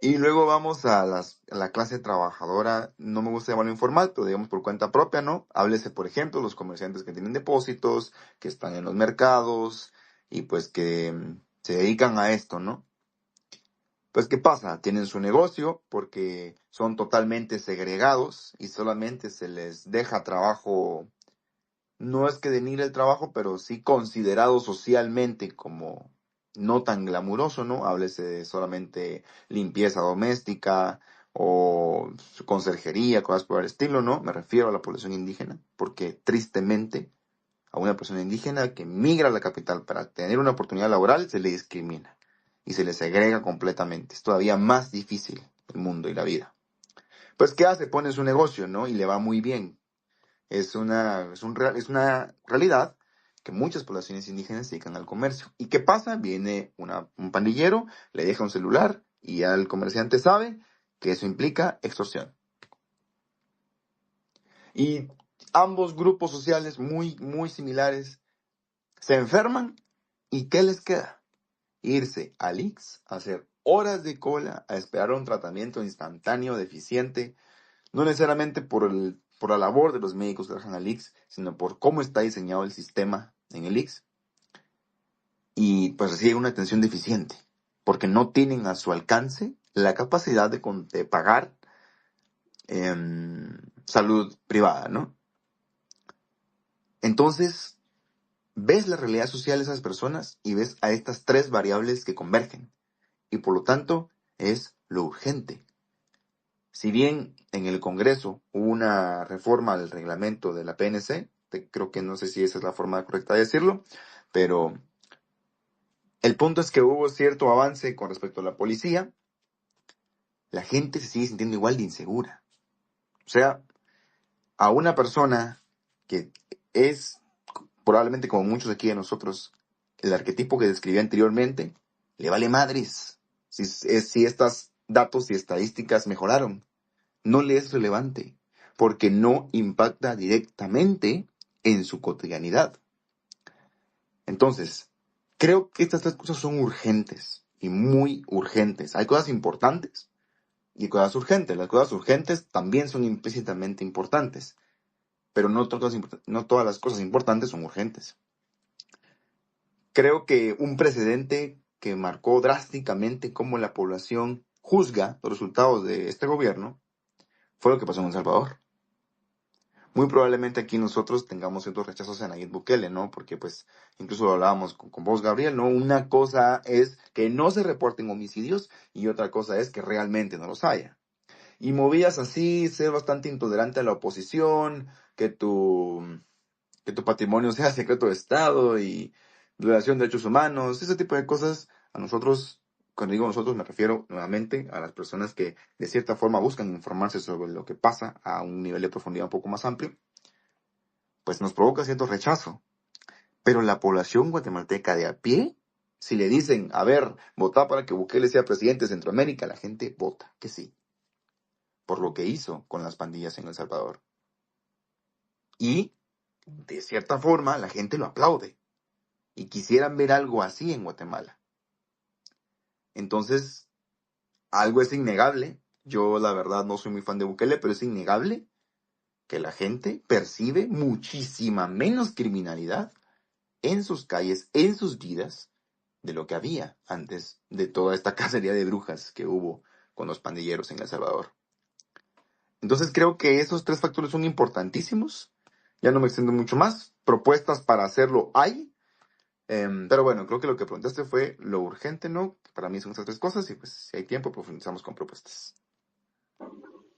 Y luego vamos a la clase trabajadora, no me gusta llamarlo informal, pero digamos por cuenta propia, ¿no? Háblese, por ejemplo, los comerciantes que tienen depósitos, que están en los mercados, y pues que se dedican a esto, ¿no? Pues, ¿qué pasa? Tienen su negocio porque son totalmente segregados y solamente se les deja trabajo, no es que denigre el trabajo, pero sí considerado socialmente como no tan glamuroso, ¿no? Háblese de solamente limpieza doméstica o conserjería, cosas por el estilo, ¿no? Me refiero a la población indígena, porque tristemente a una persona indígena que migra a la capital para tener una oportunidad laboral se le discrimina y se le segrega completamente. Es todavía más difícil el mundo y la vida. Pues, ¿qué hace? Pone su negocio, ¿no? Y le va muy bien. Es una realidad que muchas poblaciones indígenas se dedican al comercio. ¿Y qué pasa? Viene un pandillero, le deja un celular y ya el comerciante sabe que eso implica extorsión. Y ambos grupos sociales muy, muy similares se enferman y ¿qué les queda? Irse al IX, hacer horas de cola, a esperar un tratamiento instantáneo, deficiente, no necesariamente por la labor de los médicos que trabajan al IX, sino por cómo está diseñado el sistema en el IX, y pues reciben una atención deficiente, porque no tienen a su alcance la capacidad de pagar salud privada, ¿no? Entonces, ves la realidad social de esas personas y ves a estas tres variables que convergen, y por lo tanto es lo urgente. Si bien en el Congreso hubo una reforma al reglamento de la PNC, creo que no sé si esa es la forma correcta de decirlo, pero el punto es que hubo cierto avance con respecto a la policía, la gente se sigue sintiendo igual de insegura. O sea, a una persona que es probablemente como muchos aquí de nosotros, el arquetipo que describí anteriormente, le vale madres si estos datos y estadísticas mejoraron. No le es relevante, porque no impacta directamente en su cotidianidad. Entonces, creo que estas tres cosas son urgentes y muy urgentes. Hay cosas importantes y cosas urgentes. Las cosas urgentes también son implícitamente importantes, pero no todas las cosas importantes son urgentes. Creo que un precedente que marcó drásticamente cómo la población juzga los resultados de este gobierno fue lo que pasó en El Salvador. Muy probablemente aquí nosotros tengamos ciertos rechazos a Nayib Bukele, ¿no? Porque pues incluso lo hablábamos con vos, Gabriel, ¿no? Una cosa es que no se reporten homicidios y otra cosa es que realmente no los haya. Y movías así, ser bastante intolerante a la oposición, que tu patrimonio sea secreto de Estado y violación de derechos humanos, ese tipo de cosas, a nosotros, cuando digo nosotros me refiero nuevamente a las personas que de cierta forma buscan informarse sobre lo que pasa a un nivel de profundidad un poco más amplio, pues nos provoca cierto rechazo. Pero la población guatemalteca de a pie, si le dicen, a ver, vota para que Bukele sea presidente de Centroamérica, la gente vota que sí, por lo que hizo con las pandillas en El Salvador. Y, de cierta forma, la gente lo aplaude. Y quisieran ver algo así en Guatemala. Entonces, algo es innegable. Yo, la verdad, no soy muy fan de Bukele, pero es innegable que la gente percibe muchísima menos criminalidad en sus calles, en sus vidas, de lo que había antes de toda esta cacería de brujas que hubo con los pandilleros en El Salvador. Entonces creo que esos 3 factores son importantísimos. Ya no me extiendo mucho más. Propuestas para hacerlo hay. Pero bueno, creo que lo que preguntaste fue lo urgente, ¿no? Para mí son esas 3 cosas y pues si hay tiempo profundizamos con propuestas.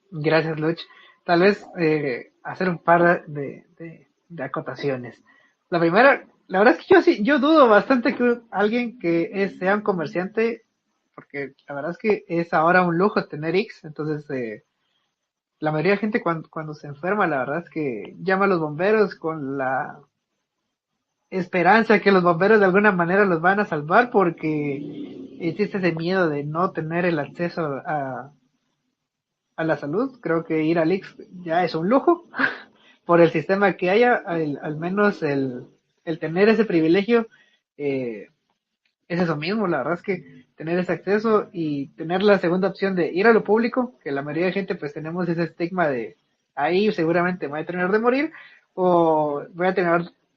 Gracias, Luch. Tal vez hacer un par de acotaciones. La primera, la verdad es que yo dudo bastante que alguien que sea un comerciante, porque la verdad es que es ahora un lujo tener X, entonces la mayoría de gente cuando se enferma, la verdad es que llama a los bomberos con la esperanza que los bomberos de alguna manera los van a salvar porque existe ese miedo de no tener el acceso a la salud. Creo que ir al IX ya es un lujo por el sistema que haya, al menos el tener ese privilegio eh, es eso mismo. La verdad es que tener ese acceso y tener la segunda opción de ir a lo público, que la mayoría de gente pues tenemos ese estigma de ahí seguramente me voy a terminar de morir o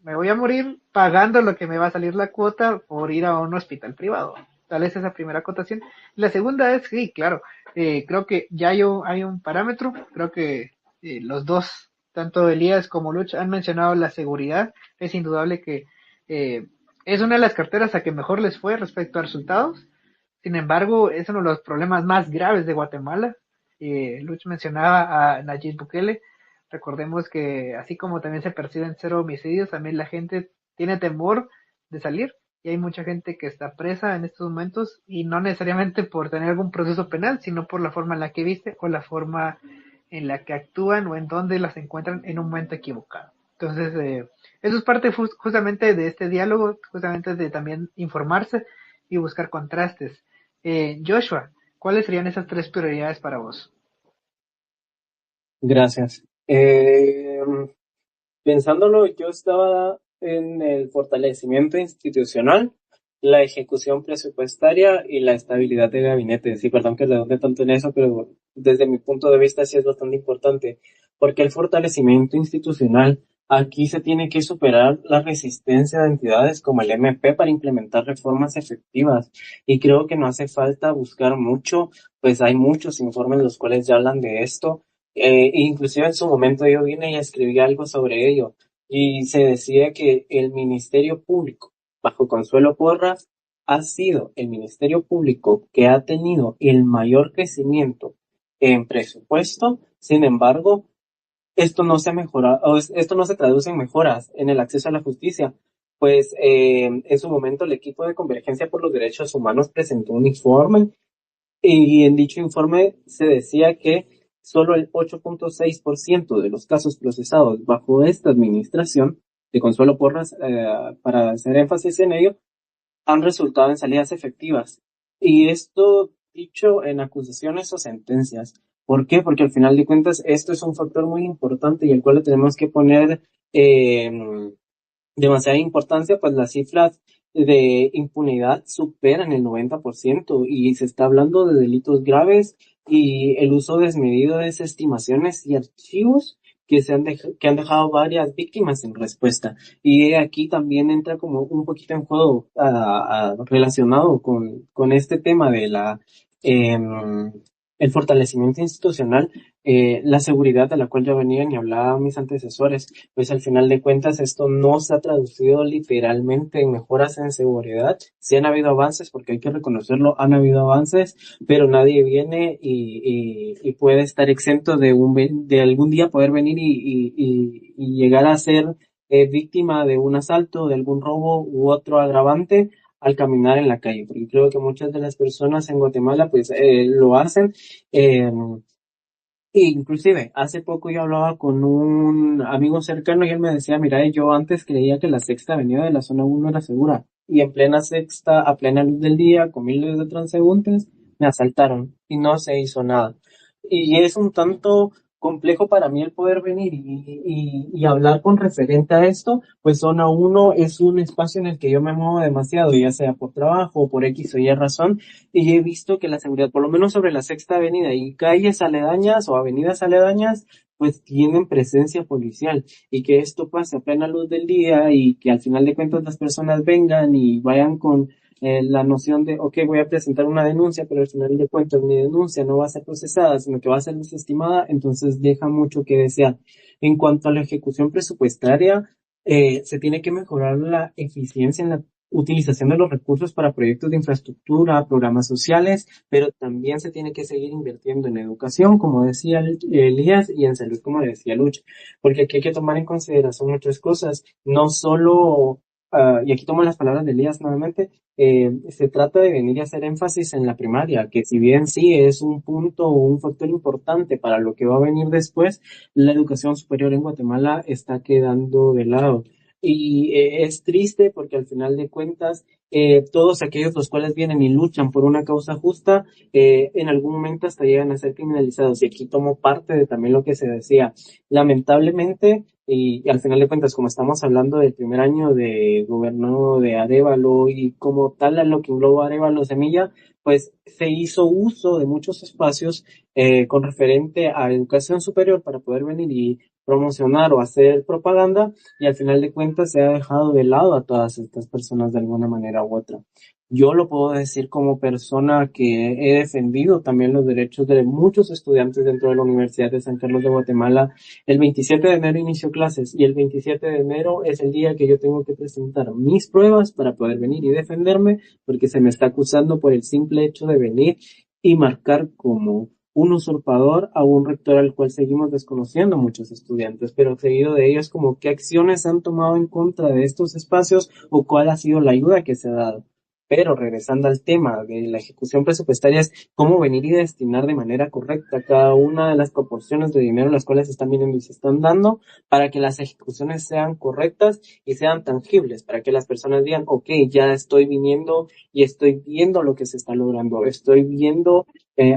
me voy a morir pagando lo que me va a salir la cuota por ir a un hospital privado. Tal vez esa primera acotación. La segunda es, sí, claro, creo que ya hay un parámetro, creo que los dos, tanto Elías como Luch, han mencionado la seguridad. Es indudable que eh, es una de las carteras a que mejor les fue respecto a resultados. Sin embargo, es uno de los problemas más graves de Guatemala. Luch mencionaba a Nayib Bukele. Recordemos que así como también se perciben 0 homicidios, también la gente tiene temor de salir y hay mucha gente que está presa en estos momentos y no necesariamente por tener algún proceso penal, sino por la forma en la que viste o la forma en la que actúan o en donde las encuentran en un momento equivocado. Entonces, eso es parte justamente de este diálogo, justamente de también informarse y buscar contrastes. Joshua, ¿cuáles serían esas 3 prioridades para vos? Gracias. Pensándolo, yo estaba en el fortalecimiento institucional, la ejecución presupuestaria y la estabilidad de gabinete. Sí, perdón que redonde tanto en eso, pero desde mi punto de vista sí es bastante importante, porque el fortalecimiento institucional, aquí se tiene que superar la resistencia de entidades como el MP para implementar reformas efectivas. Y creo que no hace falta buscar mucho, pues hay muchos informes los cuales ya hablan de esto. Inclusive en su momento yo vine y escribí algo sobre ello y se decía que el Ministerio Público, bajo Consuelo Porras, ha sido el Ministerio Público que ha tenido el mayor crecimiento en presupuesto. Sin embargo, esto no se ha mejorado, esto no se traduce en mejoras en el acceso a la justicia. Pues en su momento el equipo de Convergencia por los Derechos Humanos presentó un informe y en dicho informe se decía que solo el 8.6% de los casos procesados bajo esta administración de Consuelo Porras, para hacer énfasis en ello, han resultado en salidas efectivas. Y esto dicho en acusaciones o sentencias. ¿Por qué? Porque al final de cuentas esto es un factor muy importante y el cual le tenemos que poner demasiada importancia, pues las cifras de impunidad superan el 90% y se está hablando de delitos graves y el uso desmedido de esas estimaciones y archivos que han dejado varias víctimas sin respuesta. Y aquí también entra como un poquito en juego relacionado con este tema de el fortalecimiento institucional, la seguridad de la cual ya venían y hablaban mis antecesores. Pues al final de cuentas esto no se ha traducido literalmente en mejoras en seguridad. Sí han habido avances, porque hay que reconocerlo, han habido avances, pero nadie viene y puede estar exento de algún día poder venir y llegar a ser víctima de un asalto, de algún robo u otro agravante al caminar en la calle, porque creo que muchas de las personas en Guatemala pues lo hacen. eh, Inclusive, hace poco yo hablaba con un amigo cercano y él me decía, mira, yo antes creía que la sexta avenida de la zona uno era segura y en plena sexta, a plena luz del día, con miles de transeúntes, me asaltaron y no se hizo nada. Y es un tanto complejo para mí el poder venir y hablar con referente a esto, pues zona uno es un espacio en el que yo me muevo demasiado, ya sea por trabajo o por X o Y razón, y he visto que la seguridad, por lo menos sobre la Sexta Avenida y calles aledañas o avenidas aledañas, pues tienen presencia policial y que esto pase a plena luz del día y que al final de cuentas las personas vengan y vayan con la noción de, ok, voy a presentar una denuncia, pero al final de cuentas mi denuncia no va a ser procesada, sino que va a ser desestimada, entonces deja mucho que desear. En cuanto a la ejecución presupuestaria, se tiene que mejorar la eficiencia en la utilización de los recursos para proyectos de infraestructura, programas sociales, pero también se tiene que seguir invirtiendo en educación, como decía Elías, y en salud, como decía Lucha, porque aquí hay que tomar en consideración muchas cosas, no solo, y aquí tomo las palabras de Elías nuevamente, se trata de venir y hacer énfasis en la primaria, que si bien sí es un punto o un factor importante para lo que va a venir después, la educación superior en Guatemala está quedando de lado. Y es triste porque al final de cuentas, todos aquellos los cuales vienen y luchan por una causa justa, en algún momento hasta llegan a ser criminalizados. Y aquí tomo parte de también lo que se decía. Lamentablemente, y al final de cuentas, como estamos hablando del primer año de gobierno de Arévalo y como tal a lo que engloba Arévalo Semilla, pues se hizo uso de muchos espacios con referente a educación superior para poder venir y promocionar o hacer propaganda y al final de cuentas se ha dejado de lado a todas estas personas de alguna manera u otra. Yo lo puedo decir como persona que he defendido también los derechos de muchos estudiantes dentro de la Universidad de San Carlos de Guatemala. El 27 de enero inició clases y el 27 de enero es el día que yo tengo que presentar mis pruebas para poder venir y defenderme porque se me está acusando por el simple hecho de venir y marcar como un usurpador a un rector al cual seguimos desconociendo muchos estudiantes, pero seguido de ellos como qué acciones han tomado en contra de estos espacios o cuál ha sido la ayuda que se ha dado. Pero regresando al tema de la ejecución presupuestaria es cómo venir y destinar de manera correcta cada una de las proporciones de dinero las cuales están viniendo y se están dando para que las ejecuciones sean correctas y sean tangibles, para que las personas digan, ok, ya estoy viniendo y estoy viendo lo que se está logrando, estoy viendo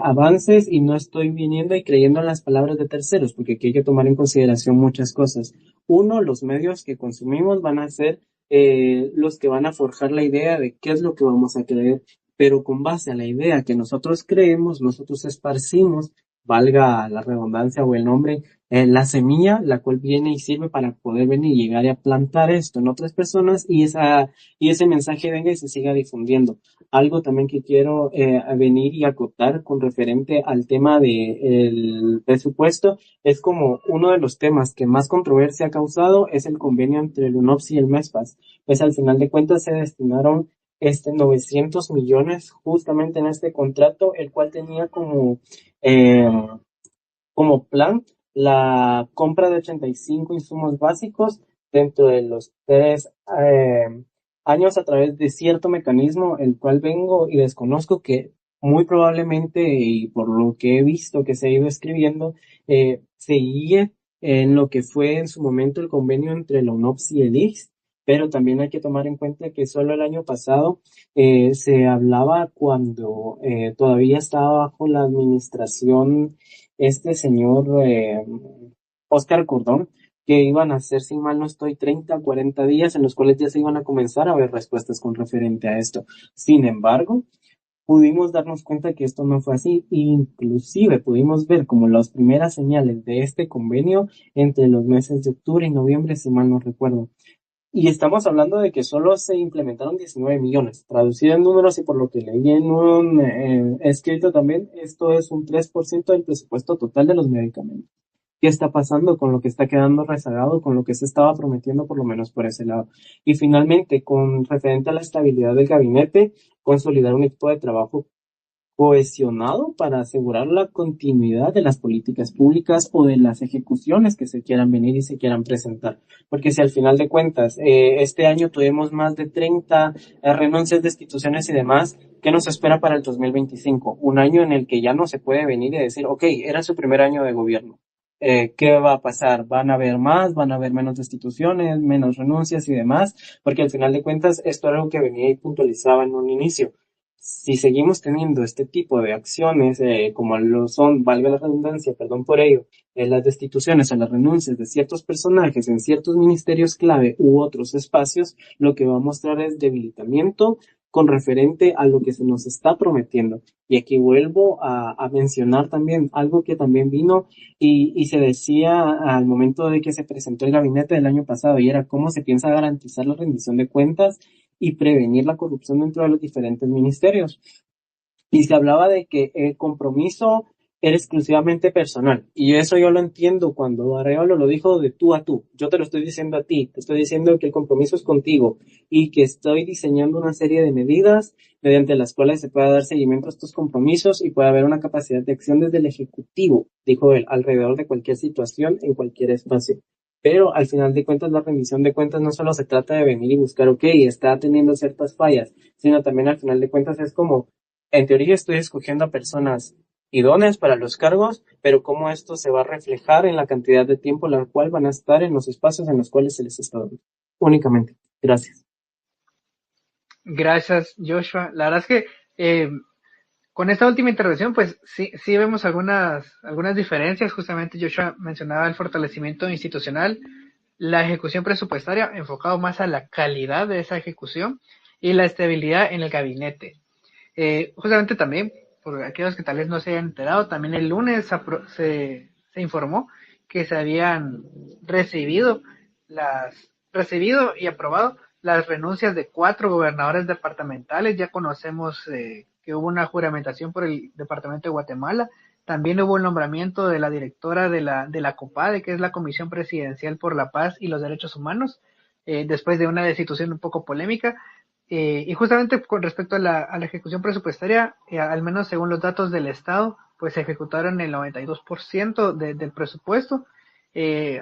avances y no estoy viniendo y creyendo en las palabras de terceros, porque aquí hay que tomar en consideración muchas cosas. Uno, los medios que consumimos van a ser los que van a forjar la idea de qué es lo que vamos a creer, pero con base a la idea que nosotros creemos, nosotros esparcimos, valga la redundancia o el nombre, la semilla, la cual viene y sirve para poder venir y llegar a plantar esto en otras personas y ese mensaje venga y se siga difundiendo. Algo también que quiero venir y acotar con referente al tema del presupuesto es como uno de los temas que más controversia ha causado es el convenio entre el UNOPS y el MESPAS. Pues al final de cuentas se destinaron 900 millones justamente en este contrato, el cual tenía eh, como plan la compra de 85 insumos básicos dentro de los 3 años a través de cierto mecanismo, el cual vengo y desconozco que muy probablemente, y por lo que he visto que se ha ido escribiendo, se guíe en lo que fue en su momento el convenio entre la UNOPS y el ICS, pero también hay que tomar en cuenta que solo el año pasado se hablaba cuando todavía estaba bajo la administración este señor Oscar Cordón, que iban a ser, si mal no estoy, 30, 40 días en los cuales ya se iban a comenzar a ver respuestas con referente a esto. Sin embargo, pudimos darnos cuenta que esto no fue así, inclusive pudimos ver como las primeras señales de este convenio entre los meses de octubre y noviembre, si mal no recuerdo. Y estamos hablando de que solo se implementaron 19 millones. Traducido en números y por lo que leí en un escrito también, esto es un 3% del presupuesto total de los medicamentos. ¿Qué está pasando con lo que está quedando rezagado, con lo que se estaba prometiendo por lo menos por ese lado? Y finalmente, con referente a la estabilidad del gabinete, consolidar un equipo de trabajo cohesionado para asegurar la continuidad de las políticas públicas o de las ejecuciones que se quieran venir y se quieran presentar. Porque si al final de cuentas, este año tuvimos más de 30 renuncias, destituciones y demás, ¿qué nos espera para el 2025? Un año en el que ya no se puede venir y decir, ok, era su primer año de gobierno. ¿Qué va a pasar? ¿Van a haber más? ¿Van a haber menos destituciones, menos renuncias y demás? Porque al final de cuentas, esto era algo que venía y puntualizaba en un inicio. Si seguimos teniendo este tipo de acciones, como lo son, valga la redundancia, perdón por ello, las destituciones o las renuncias de ciertos personajes en ciertos ministerios clave u otros espacios, lo que va a mostrar es debilitamiento con referente a lo que se nos está prometiendo. Y aquí vuelvo a mencionar también algo que también vino y se decía al momento de que se presentó el gabinete del año pasado, y era cómo se piensa garantizar la rendición de cuentas y prevenir la corrupción dentro de los diferentes ministerios. Y se hablaba de que el compromiso era exclusivamente personal. Y eso yo lo entiendo cuando Arevalo lo dijo de tú a tú. Yo te lo estoy diciendo a ti. Te estoy diciendo que el compromiso es contigo y que estoy diseñando una serie de medidas mediante las cuales se pueda dar seguimiento a estos compromisos y pueda haber una capacidad de acción desde el Ejecutivo, dijo él, alrededor de cualquier situación, en cualquier espacio. Pero al final de cuentas, la rendición de cuentas no solo se trata de venir y buscar, ok, está teniendo ciertas fallas, sino también al final de cuentas es como, en teoría estoy escogiendo a personas idóneas para los cargos, pero cómo esto se va a reflejar en la cantidad de tiempo en la cual van a estar en los espacios en los cuales se les está dando. Únicamente. Gracias. Gracias, Joshua. La verdad es que con esta última intervención, pues sí vemos algunas diferencias. Justamente Joshua mencionaba el fortalecimiento institucional, la ejecución presupuestaria, enfocado más a la calidad de esa ejecución y la estabilidad en el gabinete. Justamente también, por aquellos que tal vez no se hayan enterado, también el lunes se informó que se habían recibido y aprobado las renuncias de 4 gobernadores departamentales. Ya conocemos que hubo una juramentación por el departamento de Guatemala. También hubo el nombramiento de la directora de la COPADE, que es la Comisión Presidencial por la Paz y los Derechos Humanos, después de una destitución un poco polémica. Y justamente con respecto a la ejecución presupuestaria, al menos según los datos del Estado, pues se ejecutaron el 92% del presupuesto.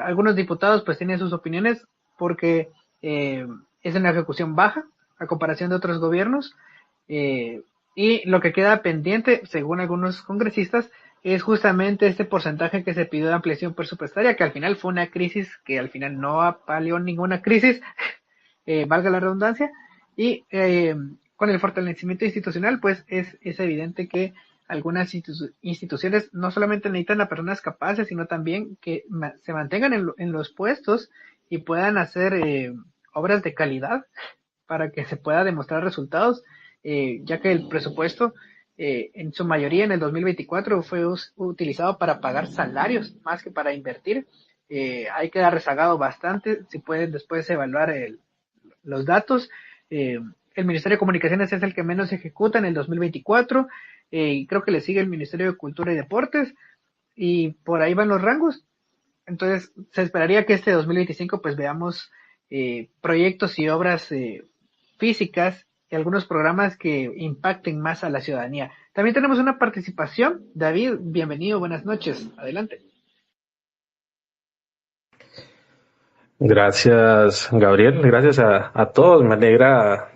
Algunos diputados pues tienen sus opiniones porque es una ejecución baja a comparación de otros gobiernos, y lo que queda pendiente, según algunos congresistas, es justamente este porcentaje que se pidió de ampliación presupuestaria, que al final fue una crisis que al final no apaleó ninguna crisis, valga la redundancia. Y con el fortalecimiento institucional, pues es evidente que algunas instituciones no solamente necesitan a personas capaces, sino también que se mantengan en los puestos y puedan hacer obras de calidad para que se pueda demostrar resultados, ya que el presupuesto en su mayoría en el 2024 fue utilizado para pagar salarios más que para invertir. Hay que dar rezagado bastante. Si pueden después evaluar los datos, el Ministerio de Comunicaciones es el que menos ejecuta en el 2024, y creo que le sigue el Ministerio de Cultura y Deportes, y por ahí van los rangos. Entonces se esperaría que este 2025 pues veamos proyectos y obras físicas y algunos programas que impacten más a la ciudadanía. También tenemos una participación. David, bienvenido, buenas noches, adelante. Gracias, Gabriel. Gracias a todos. Me alegra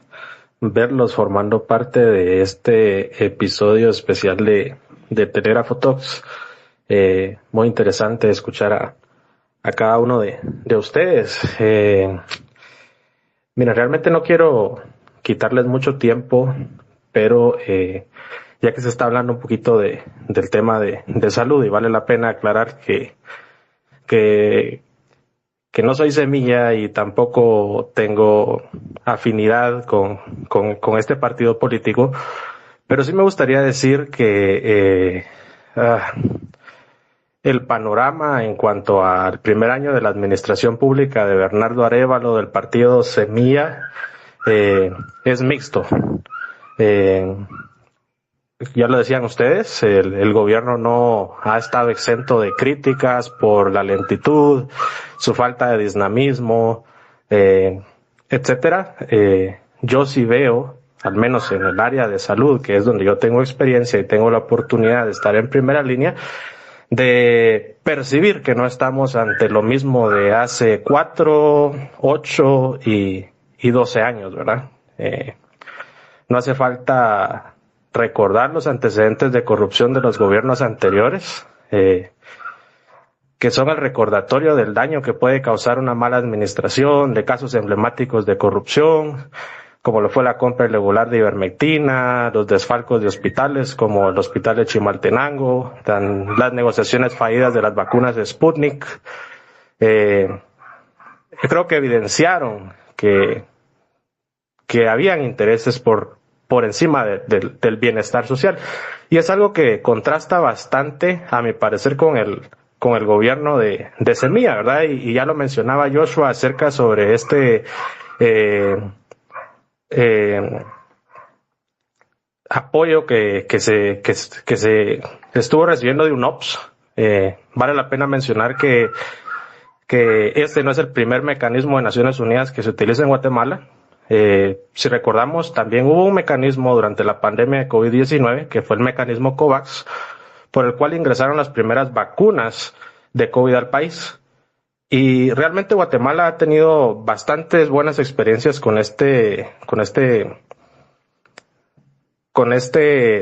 verlos formando parte de este episodio especial de Telégrafo Talks. Muy interesante escuchar a cada uno de ustedes. Mira, realmente no quiero quitarles mucho tiempo, pero ya que se está hablando un poquito del tema de salud, y vale la pena aclarar que no soy semilla y tampoco tengo afinidad con este partido político, pero sí me gustaría decir que el panorama en cuanto al primer año de la administración pública de Bernardo Arévalo del partido Semilla es mixto. Ya lo decían ustedes, el gobierno no ha estado exento de críticas por la lentitud, su falta de dinamismo, etcétera. Yo sí veo, al menos en el área de salud, que es donde yo tengo experiencia y tengo la oportunidad de estar en primera línea, de percibir que no estamos ante lo mismo de hace 4, 8 y 12 años, ¿verdad? No hace falta recordar los antecedentes de corrupción de los gobiernos anteriores, que son el recordatorio del daño que puede causar una mala administración, de casos emblemáticos de corrupción, como lo fue la compra irregular de ivermectina, los desfalcos de hospitales como el hospital de Chimaltenango, las negociaciones fallidas de las vacunas de Sputnik. Yo creo que evidenciaron que habían intereses por encima del bienestar social. Y es algo que contrasta bastante, a mi parecer, con el gobierno de Semilla, ¿verdad? Y ya lo mencionaba Joshua acerca sobre eh, apoyo que se estuvo recibiendo de UNOPS. Vale la pena mencionar que este no es el primer mecanismo de Naciones Unidas que se utiliza en Guatemala. Si recordamos, también hubo un mecanismo durante la pandemia de COVID-19, que fue el mecanismo COVAX, por el cual ingresaron las primeras vacunas de COVID al país. Y realmente Guatemala ha tenido bastantes buenas experiencias con este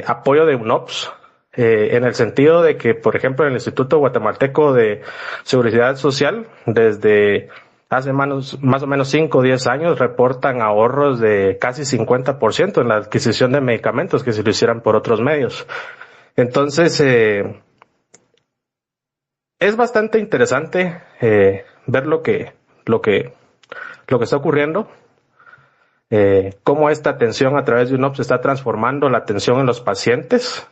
apoyo de UNOPS, en el sentido de que, por ejemplo, el Instituto Guatemalteco de Seguridad Social, desde hace más o menos 5 o 10 años, reportan ahorros de casi 50% en la adquisición de medicamentos que si lo hicieran por otros medios. Entonces, es bastante interesante ver lo que está ocurriendo. Cómo esta atención a través de UNOPS está transformando la atención en los pacientes.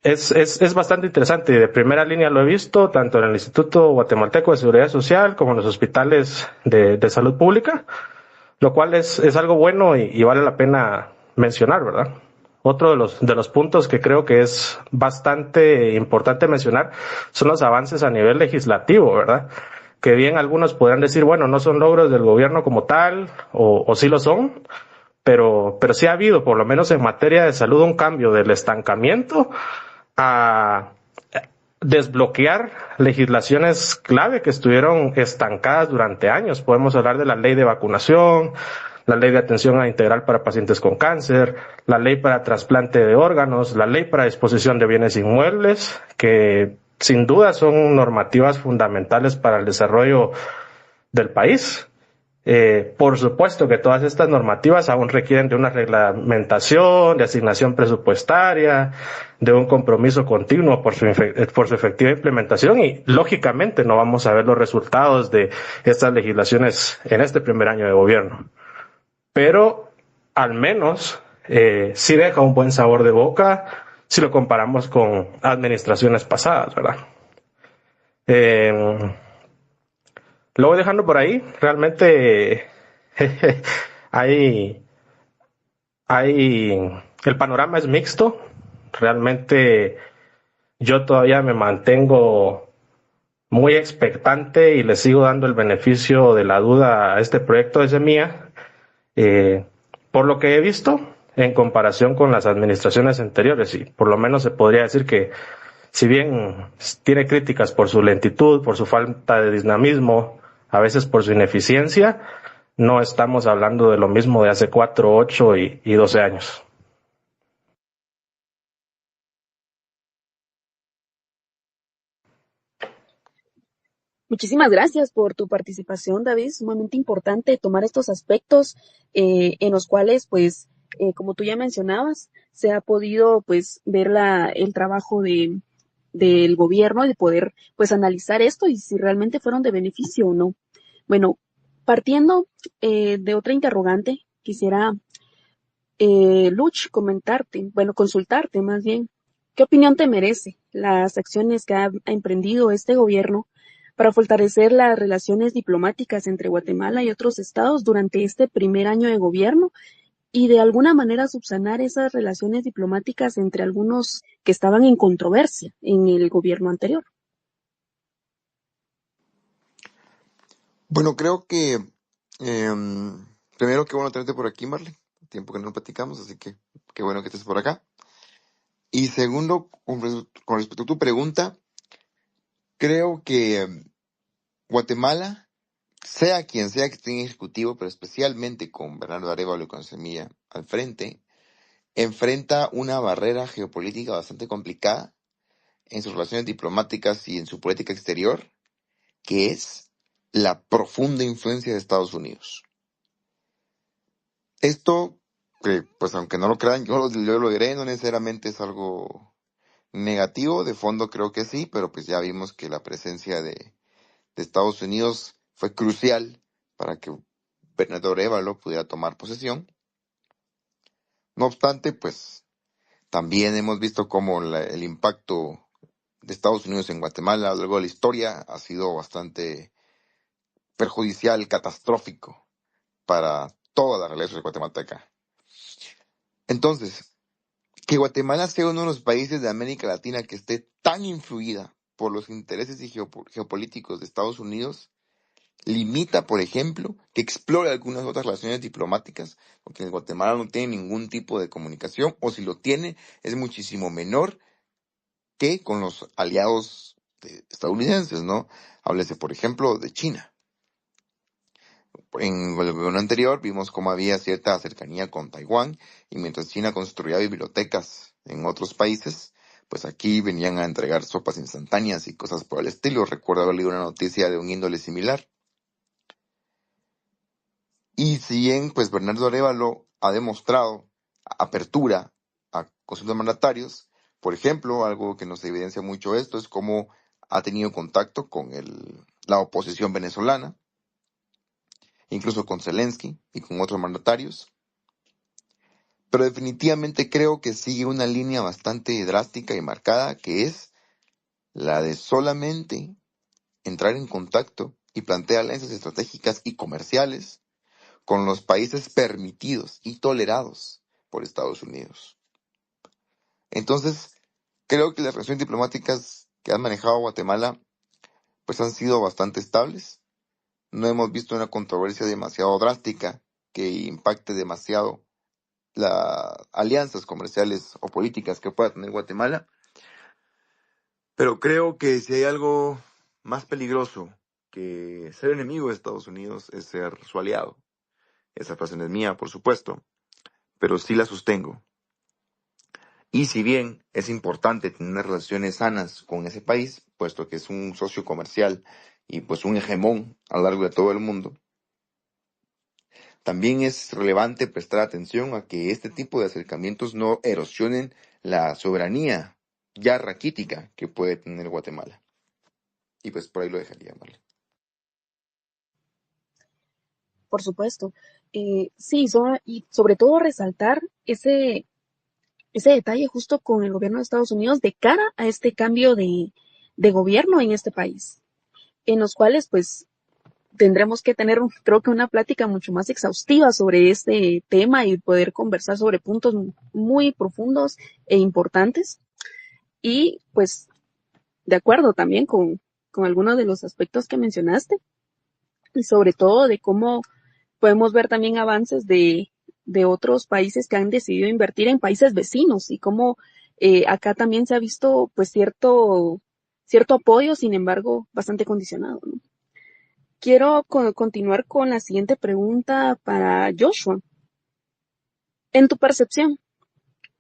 Es bastante interesante y de primera línea lo he visto tanto en el Instituto Guatemalteco de Seguridad Social como en los hospitales de salud pública, lo cual es algo bueno y vale la pena mencionar, ¿verdad? Otro de los puntos que creo que es bastante importante mencionar son los avances a nivel legislativo, ¿verdad? Que bien algunos podrán decir, bueno, no son logros del gobierno como tal, o sí lo son, pero sí ha habido, por lo menos en materia de salud, un cambio del estancamiento a desbloquear legislaciones clave que estuvieron estancadas durante años. Podemos hablar de la ley de vacunación, la ley de atención integral para pacientes con cáncer, la ley para trasplante de órganos, la ley para disposición de bienes inmuebles, que sin duda son normativas fundamentales para el desarrollo del país. Por supuesto que todas estas normativas aún requieren de una reglamentación, de asignación presupuestaria, de un compromiso continuo por su efectiva implementación y lógicamente no vamos a ver los resultados de estas legislaciones en este primer año de gobierno. Pero al menos sí deja un buen sabor de boca si lo comparamos con administraciones pasadas, ¿verdad? Lo voy dejando por ahí. Realmente hay, el panorama es mixto. Realmente yo todavía me mantengo muy expectante y le sigo dando el beneficio de la duda a este proyecto de Semilla, por lo que he visto en comparación con las administraciones anteriores, y por lo menos se podría decir que si bien tiene críticas por su lentitud, por su falta de dinamismo, a veces por su ineficiencia, no estamos hablando de lo mismo de hace 4, 8 y 12 años. Muchísimas gracias por tu participación, David. Es sumamente importante tomar estos aspectos en los cuales, pues, como tú ya mencionabas, se ha podido, pues, ver el trabajo del gobierno y de poder, pues, analizar esto y si realmente fueron de beneficio o no. Bueno, partiendo de otra interrogante, quisiera, Luch, consultarte más bien, ¿qué opinión te merece las acciones que ha emprendido este gobierno para fortalecer las relaciones diplomáticas entre Guatemala y otros estados durante este primer año de gobierno y de alguna manera subsanar esas relaciones diplomáticas entre algunos que estaban en controversia en el gobierno anterior? Bueno, creo que primero, qué bueno tenerte por aquí, Marley. Tiempo que no platicamos, así que qué bueno que estés por acá. Y segundo, con respecto a tu pregunta, creo que Guatemala, sea quien sea que esté en ejecutivo, pero especialmente con Bernardo Arévalo y con Semilla al frente, enfrenta una barrera geopolítica bastante complicada en sus relaciones diplomáticas y en su política exterior, que es la profunda influencia de Estados Unidos. Esto, que pues aunque no lo crean, yo lo diré, no necesariamente es algo negativo, de fondo creo que sí, pero pues ya vimos que la presencia de Estados Unidos fue crucial para que Bernardo Arévalo pudiera tomar posesión. No obstante, pues también hemos visto cómo el impacto de Estados Unidos en Guatemala a lo largo de la historia ha sido bastante perjudicial, catastrófico. para toda la realidad guatemalteca. Entonces, que Guatemala sea uno de los países de América Latina que esté tan influida por los intereses y geopolíticos de Estados Unidos limita, por ejemplo, que explore algunas otras relaciones diplomáticas, porque Guatemala no tiene ningún tipo de comunicación, o si lo tiene, es muchísimo menor que con los aliados estadounidenses, ¿no? Háblese, por ejemplo, de China. En el gobierno anterior vimos cómo había cierta cercanía con Taiwán, y mientras China construía bibliotecas en otros países, pues aquí venían a entregar sopas instantáneas y cosas por el estilo. Recuerdo haber leído una noticia de un índole similar. Y si bien, pues Bernardo Arévalo ha demostrado apertura a consultas mandatarios, por ejemplo, algo que nos evidencia mucho esto es cómo ha tenido contacto con la oposición venezolana, incluso con Zelensky y con otros mandatarios. Pero definitivamente creo que sigue una línea bastante drástica y marcada, que es la de solamente entrar en contacto y plantear alianzas estratégicas y comerciales con los países permitidos y tolerados por Estados Unidos. Entonces, creo que las relaciones diplomáticas que han manejado Guatemala pues han sido bastante estables. No hemos visto una controversia demasiado drástica que impacte demasiado las alianzas comerciales o políticas que pueda tener Guatemala. Pero creo que si hay algo más peligroso que ser enemigo de Estados Unidos es ser su aliado. Esa frase no es mía, por supuesto, pero sí la sostengo. Y si bien es importante tener relaciones sanas con ese país, puesto que es un socio comercial y pues un hegemón a lo largo de todo el mundo, también es relevante prestar atención a que este tipo de acercamientos no erosionen la soberanía ya raquítica que puede tener Guatemala. Y pues por ahí lo dejaría, Marlene. Por supuesto. Sí, y sobre todo resaltar ese detalle justo con el gobierno de Estados Unidos de cara a este cambio de gobierno en este país, en los cuales pues tendremos que tener, creo que una plática mucho más exhaustiva sobre este tema y poder conversar sobre puntos muy profundos e importantes. Y pues de acuerdo también con algunos de los aspectos que mencionaste y sobre todo de cómo podemos ver también avances de otros países que han decidido invertir en países vecinos y cómo acá también se ha visto pues cierto apoyo, sin embargo, bastante condicionado, ¿no? Quiero continuar con la siguiente pregunta para Joshua. En tu percepción,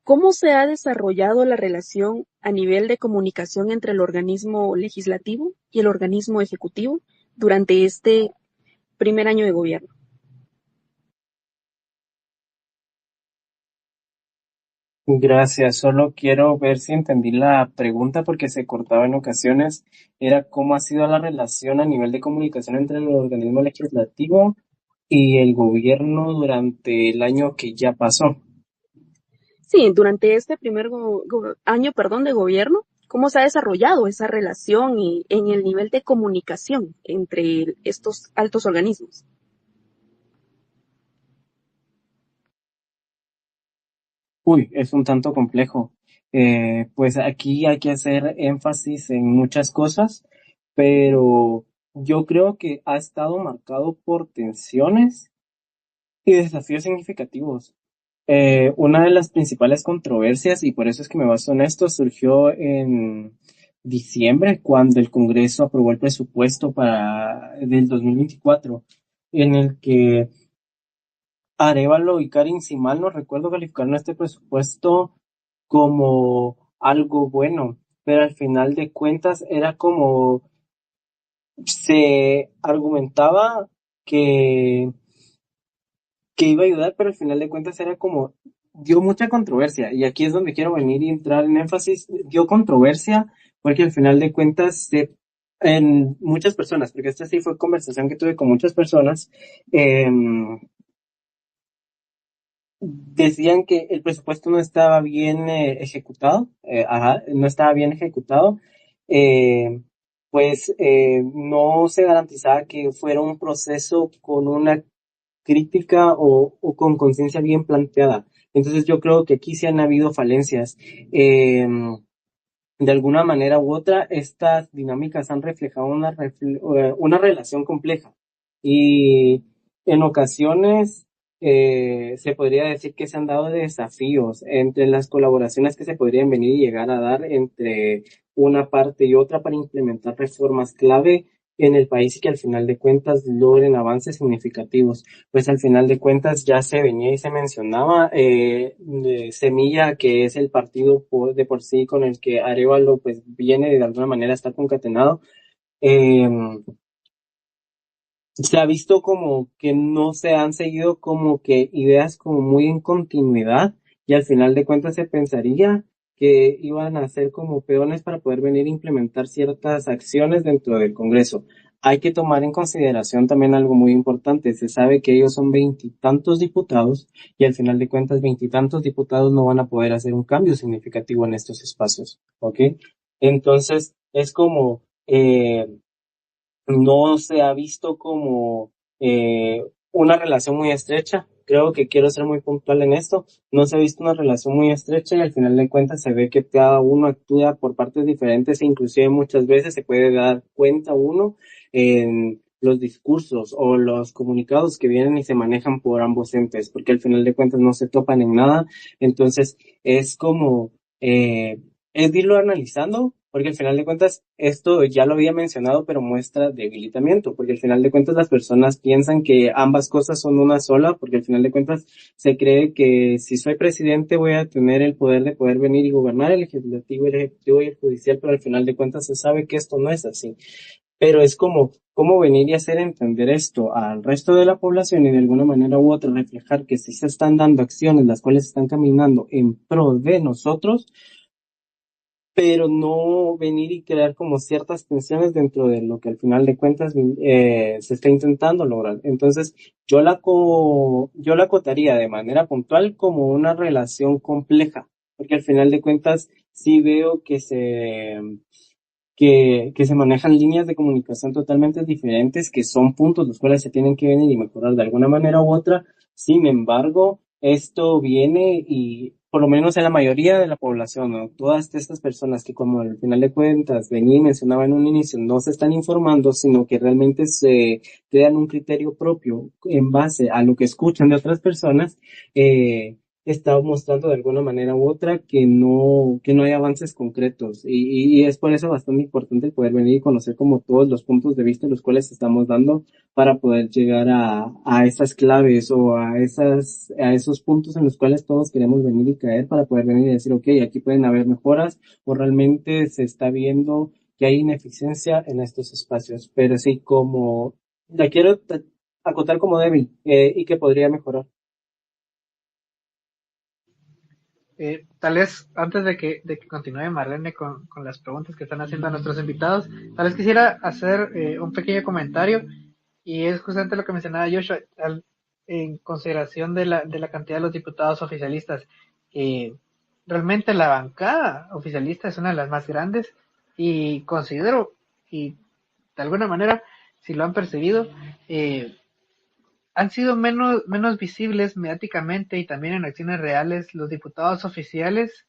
¿cómo se ha desarrollado la relación a nivel de comunicación entre el organismo legislativo y el organismo ejecutivo durante este primer año de gobierno? Gracias, solo quiero ver si entendí la pregunta porque se cortaba en ocasiones. Era cómo ha sido la relación a nivel de comunicación entre el organismo legislativo y el gobierno durante el año que ya pasó. Sí, durante este primer año, de gobierno, ¿cómo se ha desarrollado esa relación y en el nivel de comunicación entre estos altos organismos? Uy, es un tanto complejo. Pues aquí hay que hacer énfasis en muchas cosas, pero yo creo que ha estado marcado por tensiones y desafíos significativos. Una de las principales controversias, y por eso es que me baso en esto, surgió en diciembre, cuando el Congreso aprobó el presupuesto del 2024, en el que Arévalo y Karin, si mal no recuerdo, calificaron este presupuesto como algo bueno, pero al final de cuentas era como se argumentaba que que iba a ayudar, pero al final de cuentas era como, dio mucha controversia, y aquí es donde quiero venir y entrar en énfasis, dio controversia, porque al final de cuentas, en muchas personas, porque esta sí fue conversación que tuve con muchas personas, decían que el presupuesto no estaba bien ejecutado, no estaba bien ejecutado, eh, pues no se garantizaba que fuera un proceso con una crítica o con conciencia bien planteada. Entonces yo creo que aquí sí han habido falencias. De alguna manera u otra, estas dinámicas han reflejado una relación compleja y en ocasiones se podría decir que se han dado desafíos entre las colaboraciones que se podrían venir y llegar a dar entre una parte y otra para implementar reformas clave en el país y que al final de cuentas logren avances significativos. Pues al final de cuentas ya se venía y se mencionaba de Semilla, que es el partido de por sí con el que Arévalo pues viene de alguna manera a estar concatenado. eh, Se ha visto como que no se han seguido como que ideas como muy en continuidad y al final de cuentas se pensaría que iban a ser como peones para poder venir a implementar ciertas acciones dentro del Congreso. Hay que tomar en consideración también algo muy importante. Se sabe que ellos son veintitantos diputados y al final de cuentas veintitantos diputados no van a poder hacer un cambio significativo en estos espacios, ¿ok? Entonces es como no se ha visto como una relación muy estrecha. Creo que quiero ser muy puntual en esto. No se ha visto una relación muy estrecha y al final de cuentas se ve que cada uno actúa por partes diferentes e inclusive muchas veces se puede dar cuenta uno en los discursos o los comunicados que vienen y se manejan por ambos entes, porque al final de cuentas no se topan en nada. Entonces es como eh, es irlo analizando, porque al final de cuentas, esto ya lo había mencionado, pero muestra debilitamiento, porque al final de cuentas las personas piensan que ambas cosas son una sola, porque al final de cuentas se cree que si soy presidente voy a tener el poder de poder venir y gobernar el legislativo, el ejecutivo y el judicial, pero al final de cuentas se sabe que esto no es así. Pero es como, cómo venir y hacer entender esto al resto de la población y de alguna manera u otra reflejar que si se están dando acciones las cuales están caminando en pro de nosotros, pero no venir y crear como ciertas tensiones dentro de lo que al final de cuentas se está intentando lograr. Entonces, yo la acotaría de manera puntual como una relación compleja, porque al final de cuentas sí veo que se manejan líneas de comunicación totalmente diferentes, que son puntos los cuales se tienen que venir y mejorar de alguna manera u otra. Sin embargo, esto viene y por lo menos en la mayoría de la población, ¿no? Todas estas personas que como al final de cuentas venía y mencionaba en un inicio, no se están informando, sino que realmente se crean un criterio propio en base a lo que escuchan de otras personas, está mostrando de alguna manera u otra que no hay avances concretos y es por eso bastante importante el poder venir y conocer como todos los puntos de vista los cuales estamos dando para poder llegar a esas claves o a esos puntos en los cuales todos queremos venir y caer para poder venir y decir, ok, aquí pueden haber mejoras o realmente se está viendo que hay ineficiencia en estos espacios, pero sí como la quiero acotar como débil y que podría mejorar. Tal vez antes de que continúe Marlene con las preguntas que están haciendo a nuestros invitados, tal vez quisiera hacer un pequeño comentario y es justamente lo que mencionaba Joshua en consideración de la cantidad de los diputados oficialistas. Realmente la bancada oficialista es una de las más grandes y considero, y de alguna manera, si lo han percibido, han sido menos visibles mediáticamente y también en acciones reales los diputados oficiales,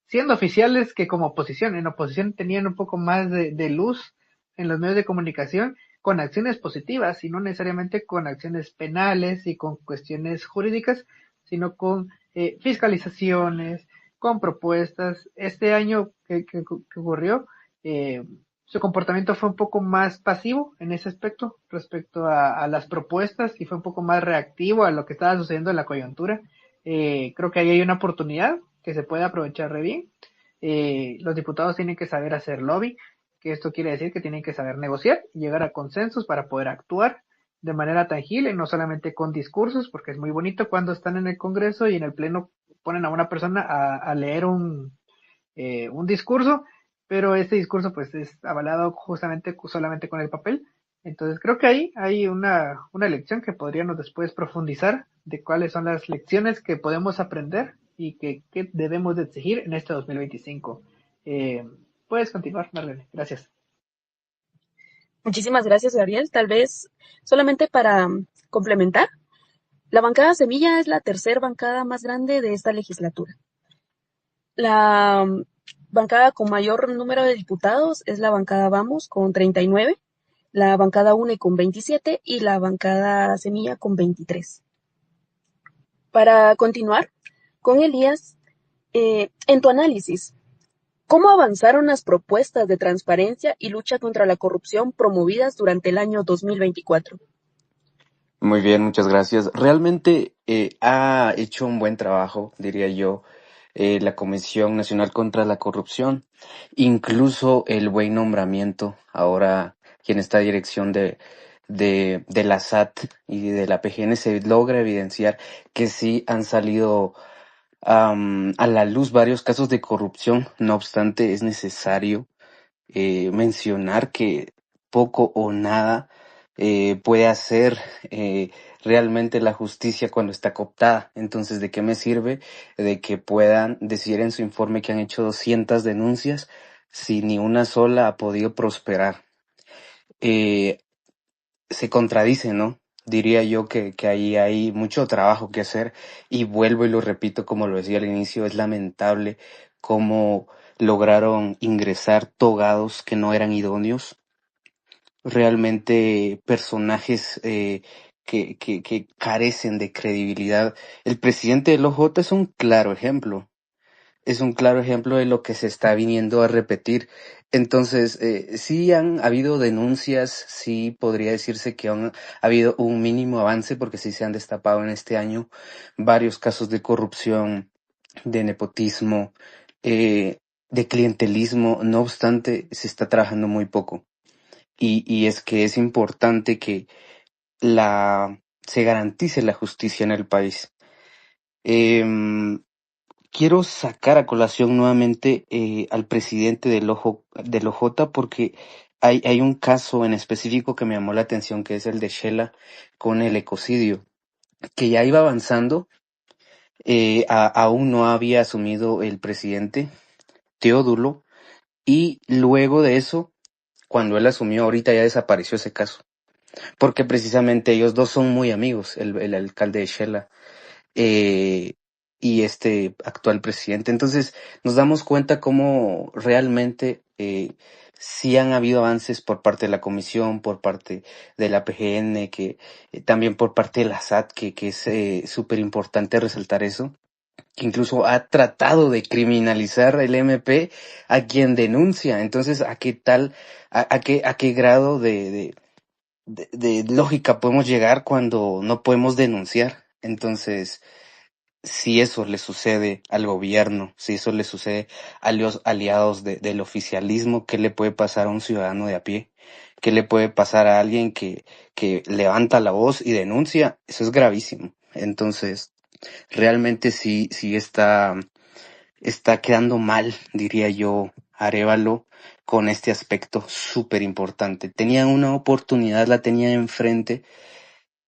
siendo oficiales que como oposición. En oposición tenían un poco más de luz en los medios de comunicación con acciones positivas y no necesariamente con acciones penales y con cuestiones jurídicas, sino con fiscalizaciones, con propuestas. Este año que ocurrió, su comportamiento fue un poco más pasivo en ese aspecto respecto a las propuestas y fue un poco más reactivo a lo que estaba sucediendo en la coyuntura. Creo que ahí hay una oportunidad que se puede aprovechar re bien. Los diputados tienen que saber hacer lobby, que esto quiere decir que tienen que saber negociar y llegar a consensos para poder actuar de manera tangible, no solamente con discursos, porque es muy bonito cuando están en el Congreso y en el Pleno ponen a una persona a leer un discurso, pero este discurso pues es avalado justamente solamente con el papel. Entonces creo que ahí hay una lección que podríamos después profundizar de cuáles son las lecciones que podemos aprender y que debemos de exigir en este 2025. Puedes continuar, Marlene. Gracias. Muchísimas gracias, Gabriel. Tal vez solamente para complementar, La bancada Semilla es la tercera bancada más grande de esta legislatura. La bancada con mayor número de diputados es la bancada Vamos con 39, la bancada UNE con 27 y la bancada Semilla con 23. Para continuar con Elías, en tu análisis, ¿cómo avanzaron las propuestas de transparencia y lucha contra la corrupción promovidas durante el año 2024? Muy bien, muchas gracias. Realmente ha hecho un buen trabajo, diría yo, la Comisión Nacional contra la Corrupción, incluso el buen nombramiento. Ahora, quien está a dirección de la SAT y de la PGN se logra evidenciar que sí han salido a la luz varios casos de corrupción. No obstante, es necesario mencionar que poco o nada puede hacer realmente la justicia cuando está cooptada. Entonces, ¿de qué me sirve de que puedan decir en su informe que han hecho 200 denuncias si ni una sola ha podido prosperar? Eh, Se contradice, ¿no? Diría yo que ahí hay mucho trabajo que hacer y vuelvo y lo repito como lo decía al inicio, es lamentable cómo lograron ingresar togados que no eran idóneos, realmente personajes que carecen de credibilidad. El presidente del OJ es un claro ejemplo de lo que se está viniendo a repetir. Entonces, sí han habido denuncias, sí podría decirse que ha habido un mínimo avance porque sí se han destapado en este año varios casos de corrupción, de nepotismo, de clientelismo. No obstante, se está trabajando muy poco. Y es que es importante que se garantice la justicia en el país. Quiero sacar a colación nuevamente al presidente del OJ porque hay un caso en específico que me llamó la atención, que es el de Shela con el ecocidio, que ya iba avanzando, aún no había asumido el presidente Teodulo, y luego de eso, cuando él asumió, ahorita ya desapareció ese caso, porque precisamente ellos dos son muy amigos, el alcalde de Shela y este actual presidente. Entonces nos damos cuenta cómo realmente sí han habido avances por parte de la comisión, por parte de la PGN, que también por parte de la SAT, que es súper importante resaltar eso, que incluso ha tratado de criminalizar el MP a quien denuncia. Entonces, ¿a qué tal, a qué grado de lógica podemos llegar cuando no podemos denunciar? Entonces, si eso le sucede al gobierno, si eso le sucede a los aliados del oficialismo, ¿qué le puede pasar a un ciudadano de a pie? ¿Qué le puede pasar a alguien que levanta la voz y denuncia? Eso es gravísimo. Entonces, realmente sí está quedando mal, diría yo, Arévalo, con este aspecto súper importante. Tenían una oportunidad, la tenían enfrente.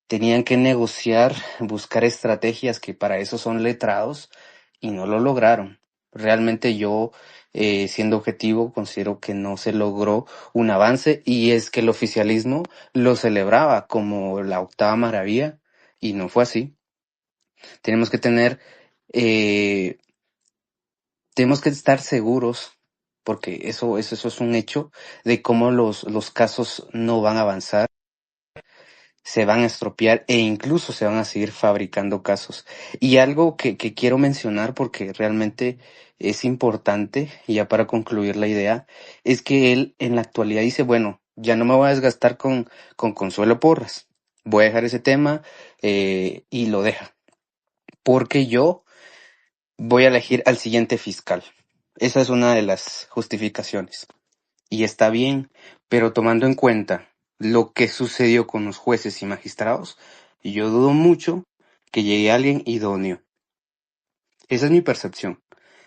Tenían que negociar, buscar estrategias que para eso son letrados y no lo lograron. Realmente yo, siendo objetivo, considero que no se logró un avance y es que el oficialismo lo celebraba como la octava maravilla y no fue así. Tenemos que eh, tenemos que estar seguros, porque eso es un hecho, de cómo los casos no van a avanzar, se van a estropear e incluso se van a seguir fabricando casos. Y algo que quiero mencionar porque realmente es importante, y ya para concluir la idea, es que él en la actualidad dice, bueno, ya no me voy a desgastar con Consuelo Porras, voy a dejar ese tema y lo deja, porque yo voy a elegir al siguiente fiscal. Esa es una de las justificaciones. Y está bien, pero tomando en cuenta lo que sucedió con los jueces y magistrados, yo dudo mucho que llegue alguien idóneo. Esa es mi percepción.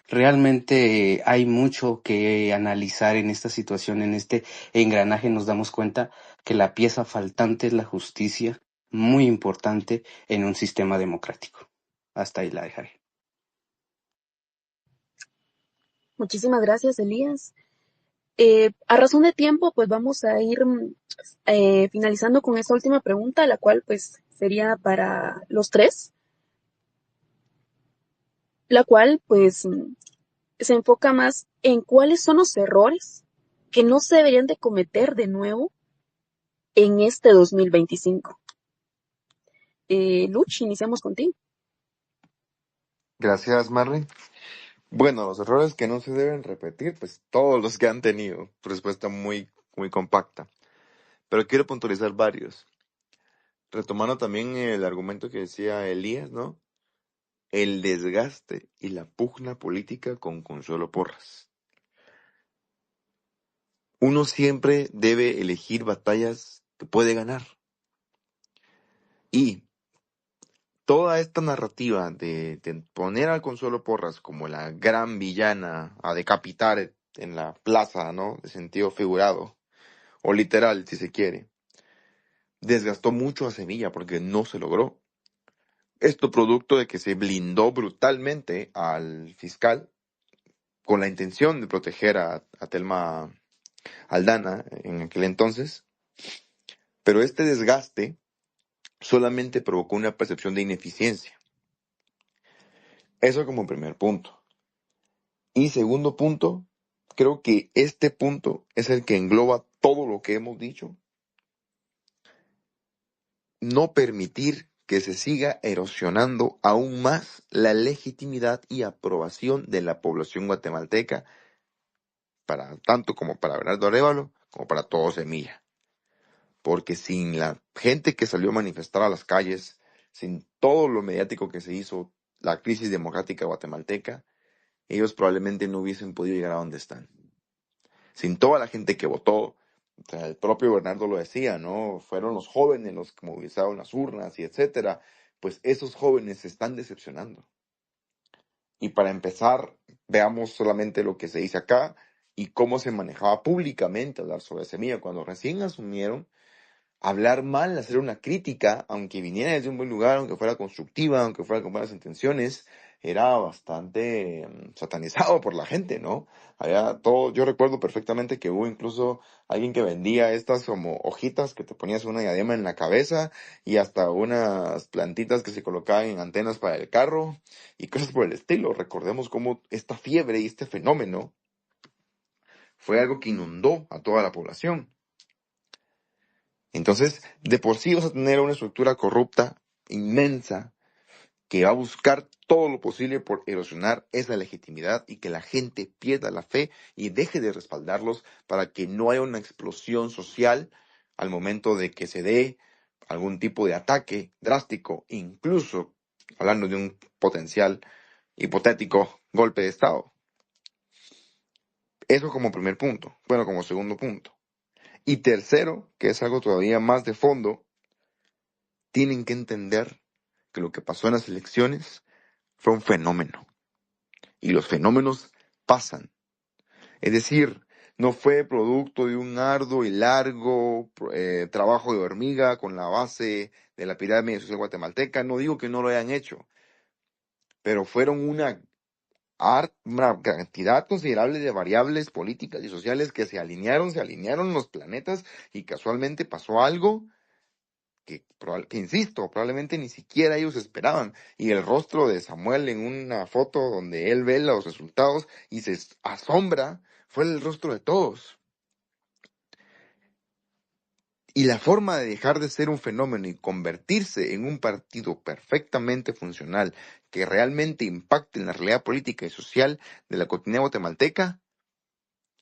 Realmente hay mucho que analizar en esta situación, en este engranaje. Nos damos cuenta que la pieza faltante es la justicia, muy importante en un sistema democrático. Hasta ahí la dejaré. Muchísimas gracias, Elías. A razón de tiempo, pues vamos a ir finalizando con esta última pregunta, la cual pues sería para los tres, la cual pues se enfoca más en cuáles son los errores que no se deberían de cometer de nuevo en este 2025. Luch, iniciamos contigo. Gracias, Marley. Bueno, los errores que no se deben repetir, pues todos los que han tenido. Respuesta muy, muy compacta. Pero quiero puntualizar varios. Retomando también el argumento que decía Elías, ¿no? El desgaste y la pugna política con Consuelo Porras. Uno siempre debe elegir batallas que puede ganar. Y toda esta narrativa de poner a Consuelo Porras como la gran villana a decapitar en la plaza, ¿no? De sentido figurado, o literal, si se quiere, desgastó mucho a Semilla porque no se logró. Esto producto de que se blindó brutalmente al fiscal con la intención de proteger a Thelma Aldana en aquel entonces, pero este desgaste solamente provocó una percepción de ineficiencia. Eso como primer punto. Y segundo punto, creo que este punto es el que engloba todo lo que hemos dicho. No permitir que se siga erosionando aún más la legitimidad y aprobación de la población guatemalteca, para tanto como para Bernardo Arévalo, como para todo Semilla. Porque sin la gente que salió a manifestar a las calles, sin todo lo mediático que se hizo, la crisis democrática guatemalteca, ellos probablemente no hubiesen podido llegar a donde están. Sin toda la gente que votó, o sea, el propio Bernardo lo decía, ¿no? Fueron los jóvenes los que movilizaron las urnas y etcétera. Pues esos jóvenes se están decepcionando. Y para empezar, veamos solamente lo que se dice acá y cómo se manejaba públicamente hablar sobre Semilla. Cuando recién asumieron, hablar mal, hacer una crítica, aunque viniera desde un buen lugar, aunque fuera constructiva, aunque fuera con buenas intenciones, era bastante satanizado por la gente, ¿no? Yo recuerdo perfectamente que hubo incluso alguien que vendía estas como hojitas que te ponías una diadema en la cabeza y hasta unas plantitas que se colocaban en antenas para el carro y cosas por el estilo. Recordemos cómo esta fiebre y este fenómeno fue algo que inundó a toda la población. Entonces, de por sí vas a tener una estructura corrupta inmensa que va a buscar todo lo posible por erosionar esa legitimidad y que la gente pierda la fe y deje de respaldarlos para que no haya una explosión social al momento de que se dé algún tipo de ataque drástico, incluso hablando de un potencial hipotético golpe de Estado. Eso como primer punto, bueno, como segundo punto. Y tercero, que es algo todavía más de fondo, tienen que entender que lo que pasó en las elecciones fue un fenómeno. Y los fenómenos pasan. Es decir, no fue producto de un arduo y largo trabajo de hormiga con la base de la pirámide social guatemalteca. No digo que no lo hayan hecho, pero fueron una cantidad considerable de variables políticas y sociales que se alinearon los planetas y casualmente pasó algo que insisto, probablemente ni siquiera ellos esperaban. Y el rostro de Samuel en una foto donde él ve los resultados y se asombra, fue el rostro de todos. Y la forma de dejar de ser un fenómeno y convertirse en un partido perfectamente funcional que realmente impacte en la realidad política y social de la comunidad guatemalteca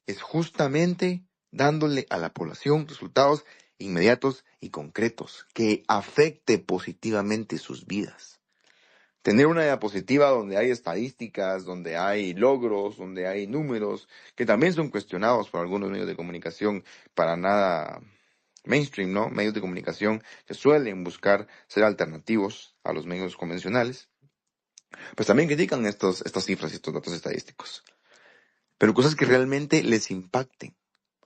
es justamente dándole a la población resultados inmediatos y concretos que afecte positivamente sus vidas. Tener una diapositiva donde hay estadísticas, donde hay logros, donde hay números, que también son cuestionados por algunos medios de comunicación para nada mainstream, ¿no? Medios de comunicación que suelen buscar ser alternativos a los medios convencionales, pues también critican estas cifras y estos datos estadísticos. Pero cosas que realmente les impacten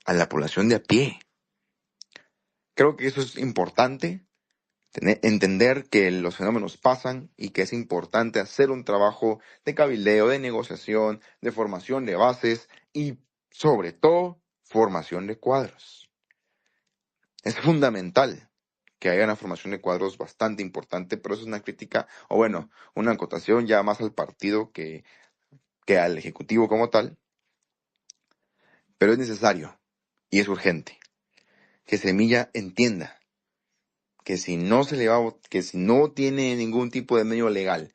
a la población de a pie. Creo que eso es importante, entender que los fenómenos pasan y que es importante hacer un trabajo de cabildeo, de negociación, de formación de bases y, sobre todo, formación de cuadros. Es fundamental que haya una formación de cuadros bastante importante, pero eso es una crítica, o bueno, una acotación ya más al partido que al Ejecutivo como tal, pero es necesario y es urgente que Semilla entienda que si no se le va, que si no tiene ningún tipo de medio legal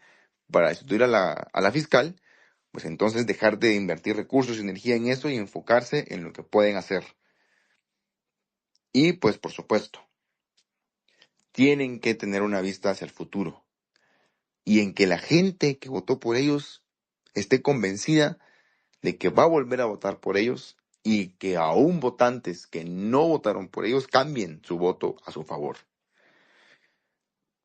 para destituir a la fiscal, pues entonces dejar de invertir recursos y energía en eso y enfocarse en lo que pueden hacer. Y pues por supuesto, tienen que tener una vista hacia el futuro y en que la gente que votó por ellos esté convencida de que va a volver a votar por ellos y que aún votantes que no votaron por ellos cambien su voto a su favor.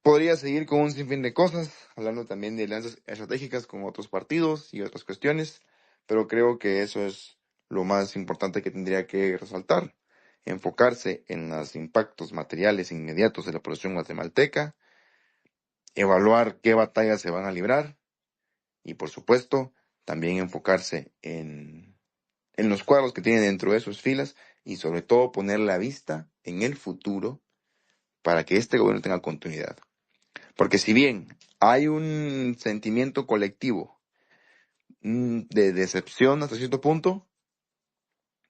Podría seguir con un sinfín de cosas, hablando también de alianzas estratégicas con otros partidos y otras cuestiones, pero creo que eso es lo más importante que tendría que resaltar. Enfocarse en los impactos materiales inmediatos de la población guatemalteca, evaluar qué batallas se van a librar y, por supuesto, también enfocarse en los cuadros que tiene dentro de sus filas y, sobre todo, poner la vista en el futuro para que este gobierno tenga continuidad. Porque si bien hay un sentimiento colectivo de decepción hasta cierto punto,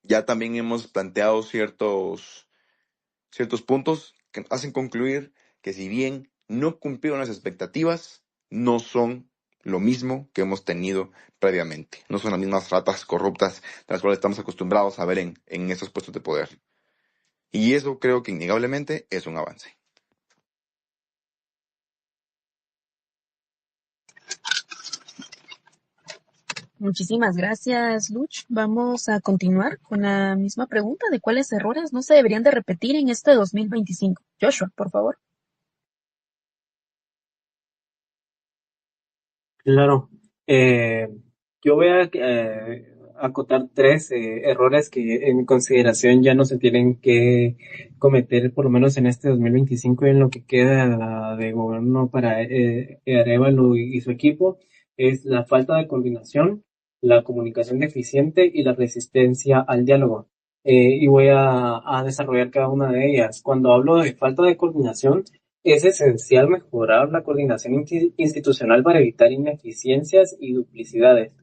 ya también hemos planteado ciertos puntos que hacen concluir que si bien no cumplieron las expectativas, no son lo mismo que hemos tenido previamente. No son las mismas ratas corruptas de las cuales estamos acostumbrados a ver en esos puestos de poder. Y eso creo que innegablemente es un avance. Muchísimas gracias, Luch. Vamos a continuar con la misma pregunta de cuáles errores no se deberían de repetir en este 2025. Joshua, por favor. Claro. Yo voy a acotar tres errores que en mi consideración ya no se tienen que cometer, por lo menos en este 2025 y en lo que queda de gobierno para Arévalo y su equipo. Es la falta de coordinación, la comunicación deficiente y la resistencia al diálogo. Y voy a desarrollar cada una de ellas. Cuando hablo de falta de coordinación, es esencial mejorar la coordinación institucional para evitar ineficiencias y duplicidades.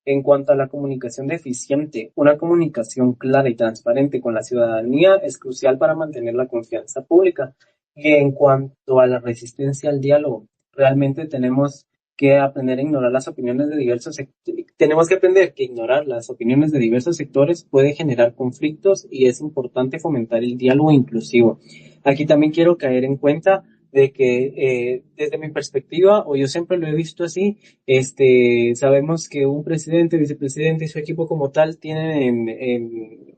En cuanto a la comunicación deficiente, una comunicación clara y transparente con la ciudadanía es crucial para mantener la confianza pública. Y en cuanto a la resistencia al diálogo, realmente tenemos que aprender a ignorar las opiniones de diversos sectores. Tenemos que aprender que ignorar las opiniones de diversos sectores puede generar conflictos y es importante fomentar el diálogo inclusivo. Aquí también quiero caer en cuenta de que desde mi perspectiva, o yo siempre lo he visto así, sabemos que un presidente, vicepresidente y su equipo como tal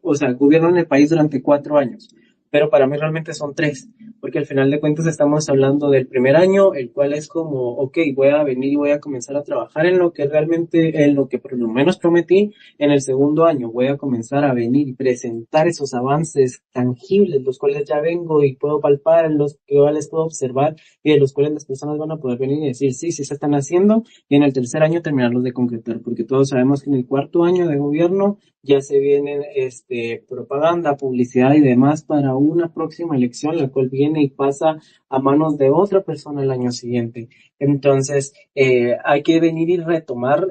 o sea, gobiernan el país durante 4 años, pero para mí realmente son 3, porque al final de cuentas estamos hablando del primer año, el cual es como, ok, voy a venir y voy a comenzar a trabajar en lo que por lo menos prometí. En el segundo año voy a comenzar a venir y presentar esos avances tangibles, los cuales ya vengo y puedo palpar, los cuales puedo observar y de los cuales las personas van a poder venir y decir, sí, sí se están haciendo, y en el tercer año terminarlos de concretar, porque todos sabemos que en el cuarto año de gobierno ya se vienen propaganda, publicidad y demás para una próxima elección, la cual viene y pasa a manos de otra persona el año siguiente. Entonces, hay que venir y retomar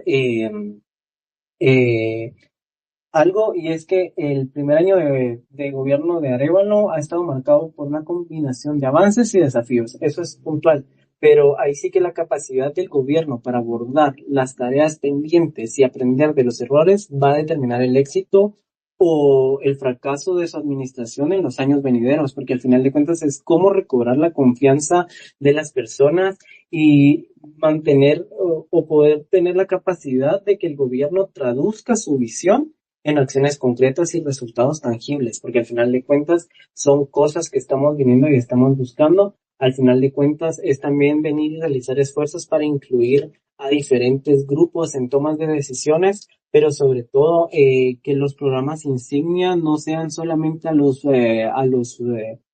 algo, y es que el primer año de gobierno de Arévalo ha estado marcado por una combinación de avances y desafíos. Eso es puntual. Pero ahí sí que la capacidad del gobierno para abordar las tareas pendientes y aprender de los errores va a determinar el éxito o el fracaso de su administración en los años venideros, porque al final de cuentas es cómo recobrar la confianza de las personas y mantener o poder tener la capacidad de que el gobierno traduzca su visión en acciones concretas y resultados tangibles, porque al final de cuentas son cosas que estamos viniendo y estamos buscando. Al final de cuentas es también venir y realizar esfuerzos para incluir a diferentes grupos en tomas de decisiones, pero sobre todo que los programas insignia no sean solamente a los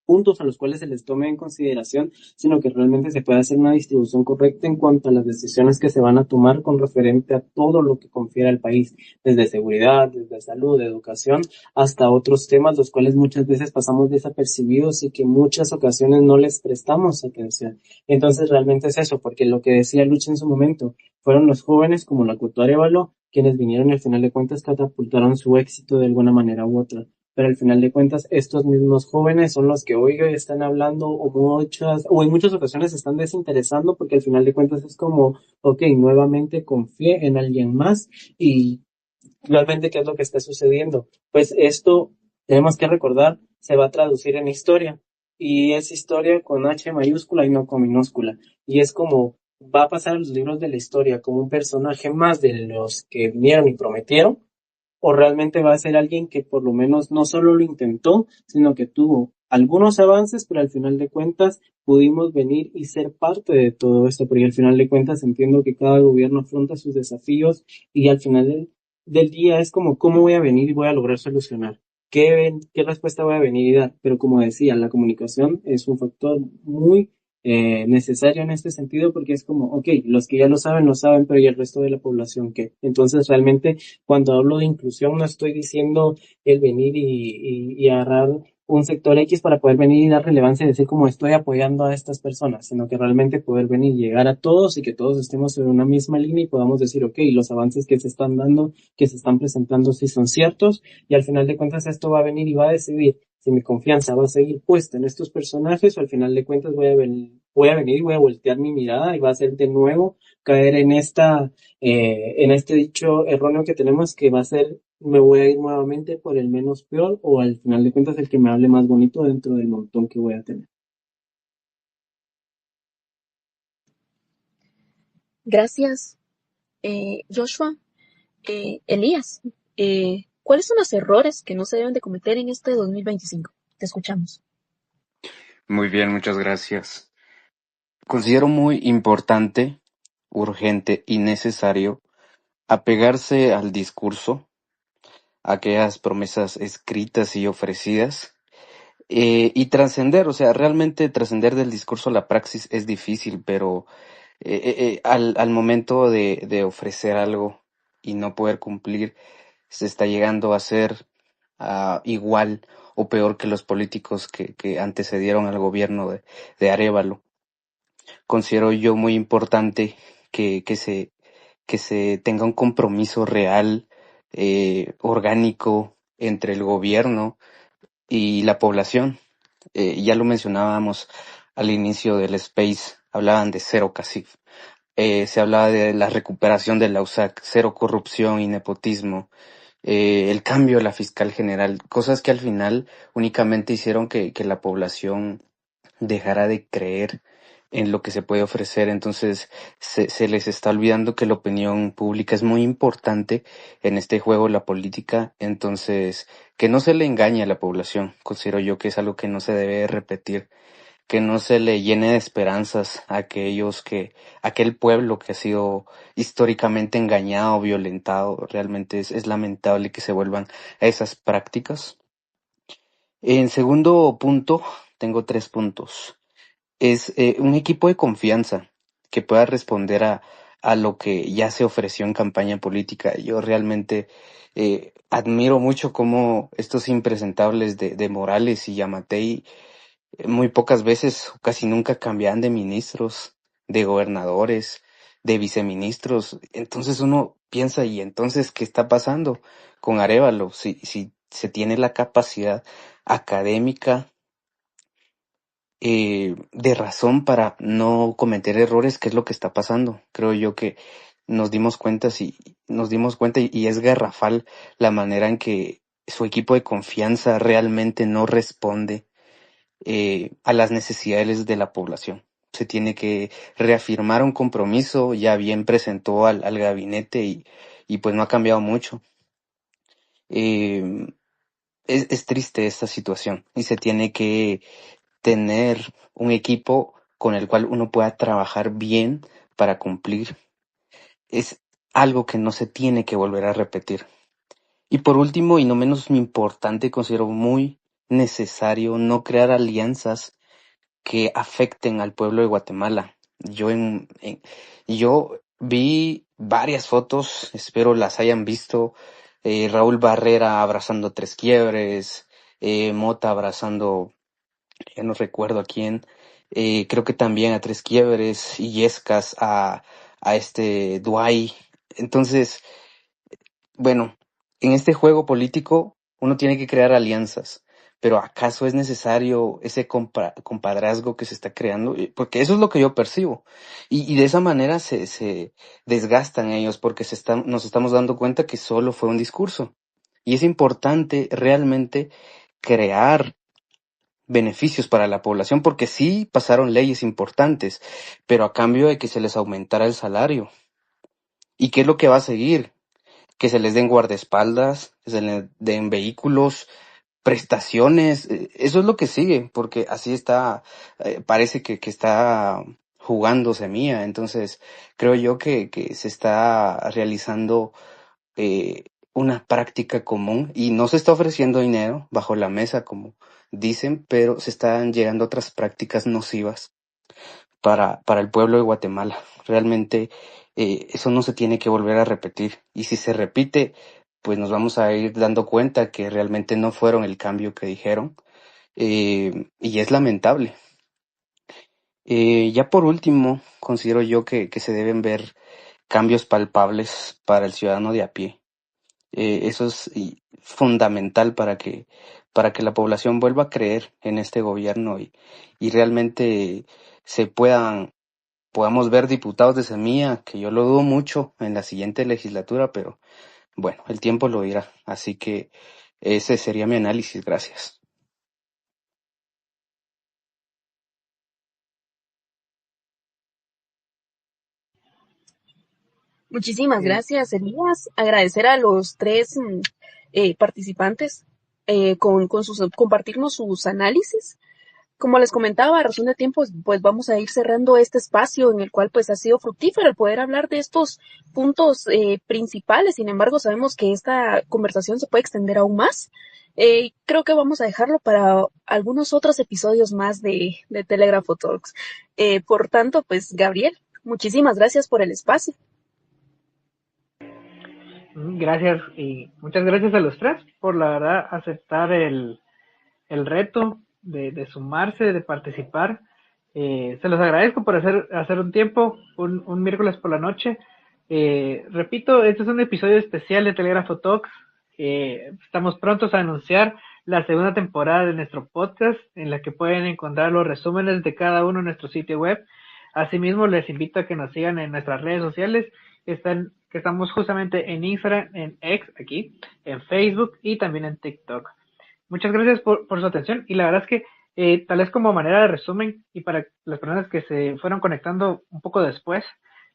puntos a los cuales se les tome en consideración, sino que realmente se pueda hacer una distribución correcta en cuanto a las decisiones que se van a tomar con referente a todo lo que confiere al país, desde seguridad, desde salud, educación, hasta otros temas, los cuales muchas veces pasamos desapercibidos y que en muchas ocasiones no les prestamos atención. Entonces realmente es eso, porque lo que decía Lucha en su momento, fueron los jóvenes como la Couto Arévalo quienes vinieron y al final de cuentas catapultaron su éxito de alguna manera u otra. Pero al final de cuentas, estos mismos jóvenes son los que hoy están hablando o en muchas ocasiones se están desinteresando porque al final de cuentas es como, ok, nuevamente confié en alguien más y realmente qué es lo que está sucediendo. Pues esto tenemos que recordar, se va a traducir en historia y es historia con H mayúscula y no con minúscula. Y es como va a pasar en los libros de la historia como un personaje más de los que vinieron y prometieron, o realmente va a ser alguien que por lo menos no solo lo intentó, sino que tuvo algunos avances, pero al final de cuentas pudimos venir y ser parte de todo esto, porque al final de cuentas entiendo que cada gobierno afronta sus desafíos y al final del día es como cómo voy a venir y voy a lograr solucionar. ¿Qué respuesta voy a venir y dar? Pero como decía, la comunicación es un factor muy necesario en este sentido porque es como, ok, los que ya lo saben, pero ¿y el resto de la población qué? Entonces realmente cuando hablo de inclusión no estoy diciendo el venir y agarrar un sector X para poder venir y dar relevancia y decir como estoy apoyando a estas personas, sino que realmente poder venir y llegar a todos y que todos estemos sobre una misma línea y podamos decir, ok, los avances que se están dando, que se están presentando sí son ciertos y al final de cuentas esto va a venir y va a decidir si mi confianza va a seguir puesta en estos personajes o al final de cuentas voy a venir y voy a voltear mi mirada y va a ser de nuevo caer en este dicho erróneo que tenemos que va a ser, me voy a ir nuevamente por el menos peor o al final de cuentas el que me hable más bonito dentro del montón que voy a tener. Gracias, Joshua. Elías, ¿cuáles son los errores que no se deben de cometer en este 2025? Te escuchamos. Muy bien, muchas gracias. Considero muy importante, urgente y necesario apegarse al discurso, a aquellas promesas escritas y ofrecidas, y trascender, o sea, realmente trascender del discurso a la praxis es difícil, pero al momento de ofrecer algo y no poder cumplir, se está llegando a ser igual o peor que los políticos que antecedieron al gobierno de Arévalo. Considero yo muy importante que se tenga un compromiso real, orgánico entre el gobierno y la población. Ya lo mencionábamos al inicio del Space, hablaban de cero CACIF. Se hablaba de la recuperación de la USAC, cero corrupción y nepotismo, el cambio de la fiscal general, cosas que al final únicamente hicieron que la población dejara de creer en lo que se puede ofrecer. Entonces se les está olvidando que la opinión pública es muy importante en este juego, la política. Entonces, que no se le engañe a la población, considero yo que es algo que no se debe repetir, que no se le llene de esperanzas a aquel pueblo que ha sido históricamente engañado, violentado. Realmente es lamentable que se vuelvan a esas prácticas. En segundo punto, tengo 3 puntos. Es un equipo de confianza que pueda responder a lo que ya se ofreció en campaña política. Yo realmente admiro mucho cómo estos impresentables de Morales y Yamatei muy pocas veces, o casi nunca cambian de ministros, de gobernadores, de viceministros. Entonces uno piensa, ¿y entonces qué está pasando con Arévalo? Si se tiene la capacidad académica, de razón para no cometer errores, ¿qué es lo que está pasando? Creo yo que nos dimos cuenta y es garrafal la manera en que su equipo de confianza realmente no responde a las necesidades de la población. Se tiene que reafirmar un compromiso, ya bien presentó al gabinete y pues no ha cambiado mucho. Eh, es triste esta situación y se tiene que tener un equipo con el cual uno pueda trabajar bien para cumplir. Es algo que no se tiene que volver a repetir. Y por último, y no menos importante, considero muy necesario no crear alianzas que afecten al pueblo de Guatemala. Yo vi varias fotos, espero las hayan visto. Raúl Barrera abrazando Tres Quiebres, Mota abrazando, ya no recuerdo a quién, creo que también a Tres Quiebres, y Yescas a este Duay. Entonces, bueno, en este juego político uno tiene que crear alianzas, pero ¿acaso es necesario ese compadrazgo que se está creando? Porque eso es lo que yo percibo. Y de esa manera se desgastan ellos porque nos estamos dando cuenta que solo fue un discurso. Y es importante realmente crear beneficios para la población porque sí pasaron leyes importantes, pero a cambio de que se les aumentara el salario. ¿Y qué es lo que va a seguir? Que se les den guardaespaldas, que se les den vehículos, prestaciones, eso es lo que sigue, porque así está, parece que está jugando Semilla. Entonces creo yo que se está realizando eh, una práctica común y no se está ofreciendo dinero bajo la mesa como dicen, pero se están llegando a otras prácticas nocivas para el pueblo de Guatemala. Realmente eso no se tiene que volver a repetir. Y si se repite, pues nos vamos a ir dando cuenta que realmente no fueron el cambio que dijeron. Y es lamentable. Ya por último, considero yo que se deben ver cambios palpables para el ciudadano de a pie. Eso es fundamental para que la población vuelva a creer en este gobierno y realmente se podamos ver diputados de Semilla, que yo lo dudo mucho en la siguiente legislatura, pero bueno, el tiempo lo dirá. Así que ese sería mi análisis. Gracias. Muchísimas Eh, gracias, Elías. Agradecer a los tres participantes con compartirnos sus análisis. Como les comentaba, a razón de tiempo, pues vamos a ir cerrando este espacio en el cual pues ha sido fructífero el poder hablar de estos puntos principales. Sin embargo, sabemos que esta conversación se puede extender aún más. Creo que vamos a dejarlo para algunos otros episodios más de Telégrafo Talks. Por tanto, pues Gabriel, muchísimas gracias por el espacio. Gracias y muchas gracias a los tres por la verdad aceptar el reto de sumarse, de participar. Se los agradezco por hacer un tiempo, un miércoles por la noche. Repito, este es un episodio especial de Telégrafo Talks. Estamos prontos a anunciar la segunda temporada de nuestro podcast, en la que pueden encontrar los resúmenes de cada uno en nuestro sitio web. Asimismo, les invito a que nos sigan en nuestras redes sociales, que estamos justamente en Instagram, en X, aquí, en Facebook y también en TikTok. Muchas gracias por su atención y la verdad es que tal vez como manera de resumen y para las personas que se fueron conectando un poco después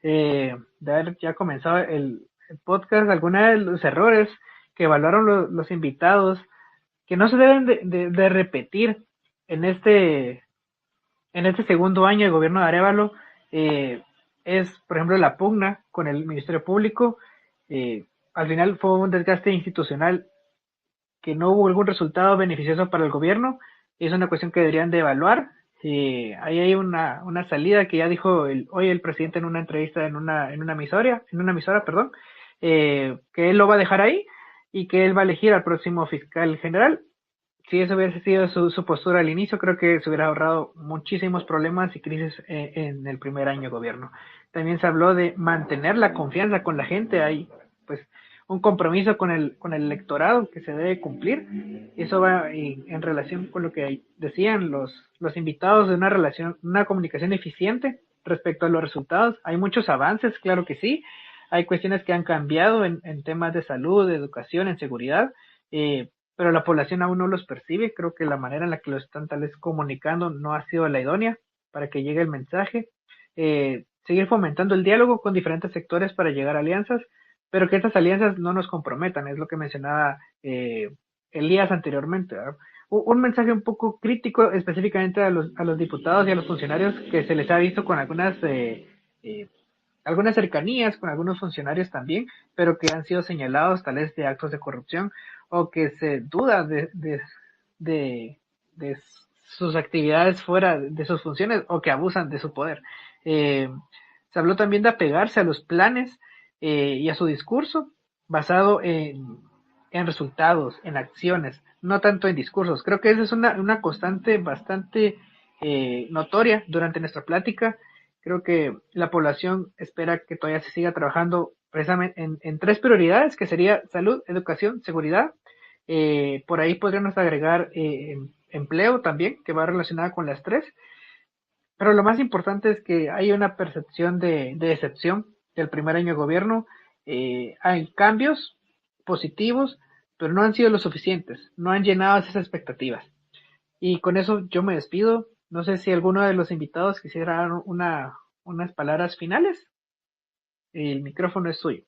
de haber ya comenzado el podcast, algunos de los errores que evaluaron los invitados que no se deben de repetir en este segundo año de gobierno de Arévalo es, por ejemplo, la pugna con el Ministerio Público. Al final fue un desgaste institucional que no hubo algún resultado beneficioso para el gobierno. Es una cuestión que deberían de evaluar. Ahí hay una salida que ya dijo hoy el presidente en una entrevista en una emisora, perdón, que él lo va a dejar ahí y que él va a elegir al próximo fiscal general. Si eso hubiese sido su postura al inicio, creo que se hubiera ahorrado muchísimos problemas y crisis en el primer año de gobierno. También se habló de mantener la confianza con la gente. Hay pues un compromiso con el electorado que se debe cumplir. Eso va en relación con lo que decían los invitados de una comunicación eficiente respecto a los resultados. Hay muchos avances, claro que sí. Hay cuestiones que han cambiado en temas de salud, de educación, en seguridad. Pero la población aún no los percibe. Creo que la manera en la que lo están tal vez comunicando no ha sido la idónea para que llegue el mensaje. Seguir fomentando el diálogo con diferentes sectores para llegar a alianzas, pero que estas alianzas no nos comprometan, es lo que mencionaba Elías anteriormente, ¿verdad? Un mensaje un poco crítico específicamente a los diputados y a los funcionarios que se les ha visto con algunas cercanías con algunos funcionarios también, pero que han sido señalados tal vez de actos de corrupción o que se duda de de, de sus actividades fuera de sus funciones o que abusan de su poder. Eh, Se habló también de apegarse a los planes y a su discurso basado en resultados, en acciones, no tanto en discursos. Creo que esa es una constante bastante notoria durante nuestra plática. Creo que la población espera que todavía se siga trabajando precisamente en tres prioridades, que sería salud, educación, seguridad. Por ahí podríamos agregar empleo también, que va relacionada con las tres. Pero lo más importante es que hay una percepción de decepción del primer año de gobierno. Hay cambios positivos, pero no han sido lo suficientes, no han llenado esas expectativas. Y con eso yo me despido. No sé si alguno de los invitados quisiera dar unas palabras finales. El micrófono es suyo.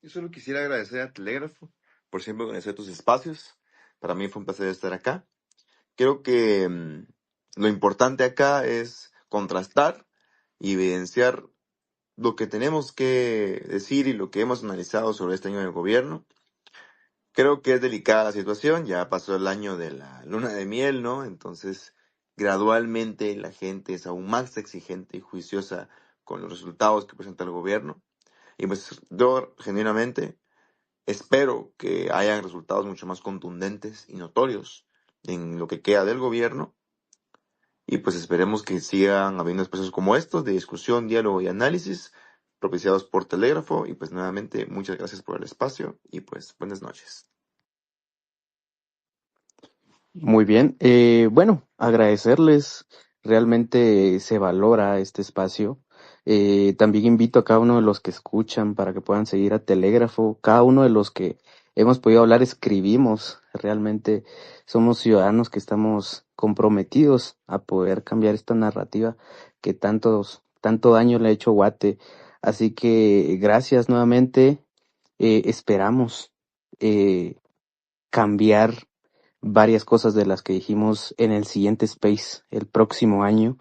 Yo solo quisiera agradecer a Telégrafo por siempre organizar tus espacios. Para mí fue un placer estar acá. Creo que lo importante acá es contrastar y evidenciar lo que tenemos que decir y lo que hemos analizado sobre este año del gobierno. Creo que es delicada la situación, ya pasó el año de la luna de miel, ¿no? Entonces, gradualmente la gente es aún más exigente y juiciosa con los resultados que presenta el gobierno. Y pues yo genuinamente espero que hayan resultados mucho más contundentes y notorios en lo que queda del gobierno. Y pues esperemos que sigan habiendo espacios como estos de discusión, diálogo y análisis propiciados por Telégrafo. Y pues nuevamente muchas gracias por el espacio y pues buenas noches. Muy bien. Bueno, agradecerles. Realmente se valora este espacio. También invito a cada uno de los que escuchan para que puedan seguir a Telégrafo. Cada uno de los que hemos podido hablar escribimos. Realmente somos ciudadanos que estamos comprometidos a poder cambiar esta narrativa que tanto daño le ha hecho Guate. Así que gracias nuevamente. Esperamos cambiar varias cosas de las que dijimos en el siguiente Space el próximo año,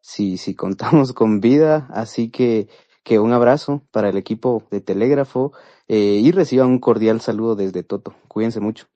si contamos con vida. Así que un abrazo para el equipo de Telégrafo y reciban un cordial saludo desde Toto. Cuídense mucho.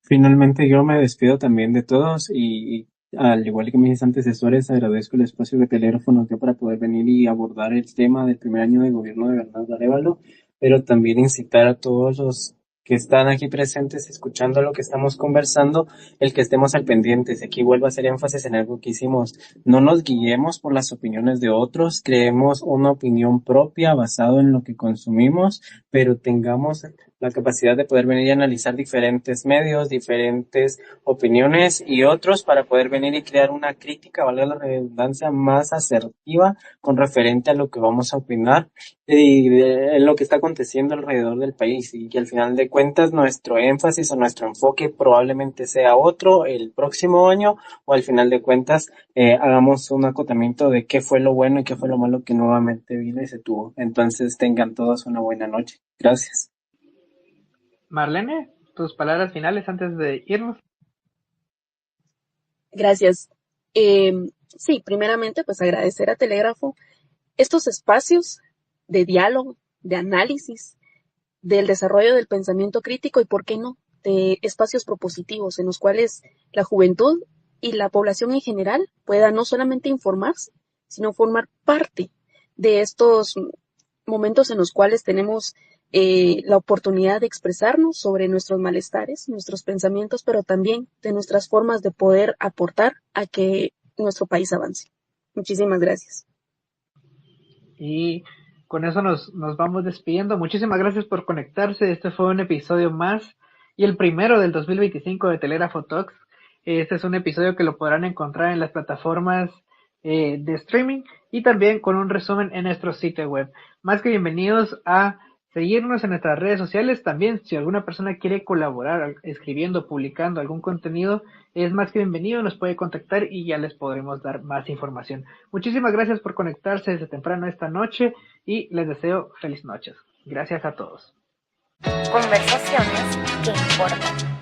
Finalmente yo me despido también de todos y al igual que mis antecesores agradezco el espacio que Telégrafo nos dio para poder venir y abordar el tema del primer año de gobierno de Bernardo Arévalo, pero también incitar a todos los que están aquí presentes escuchando lo que estamos conversando, el que estemos al pendiente. Aquí vuelvo a hacer énfasis en algo que hicimos. No nos guiemos por las opiniones de otros, creemos una opinión propia basado en lo que consumimos, pero tengamos la capacidad de poder venir y analizar diferentes medios, diferentes opiniones y otros para poder venir y crear una crítica, valga la redundancia, más asertiva con referente a lo que vamos a opinar y de lo que está aconteciendo alrededor del país, y que al final de cuentas nuestro énfasis o nuestro enfoque probablemente sea otro el próximo año, o al final de cuentas hagamos un acotamiento de qué fue lo bueno y qué fue lo malo que nuevamente vino y se tuvo. Entonces tengan todos una buena noche. Gracias. Marlene, tus palabras finales antes de irnos. Gracias. Sí, primeramente, pues agradecer a Telégrafo estos espacios de diálogo, de análisis, del desarrollo del pensamiento crítico y, ¿por qué no?, de espacios propositivos en los cuales la juventud y la población en general pueda no solamente informarse, sino formar parte de estos momentos en los cuales tenemos la oportunidad de expresarnos sobre nuestros malestares, nuestros pensamientos, pero también de nuestras formas de poder aportar a que nuestro país avance. Muchísimas gracias. Y con eso nos vamos despidiendo. Muchísimas gracias por conectarse. Este fue un episodio más y el primero del 2025 de Telégrafo Talks. Este es un episodio que lo podrán encontrar en las plataformas de streaming y también con un resumen en nuestro sitio web. Más que bienvenidos a seguirnos en nuestras redes sociales. También, si alguna persona quiere colaborar escribiendo, publicando algún contenido, es más que bienvenido, nos puede contactar y ya les podremos dar más información. Muchísimas gracias por conectarse desde temprano esta noche y les deseo feliz noches. Gracias a todos. Conversaciones que importan.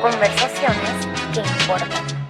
Conversaciones que importan.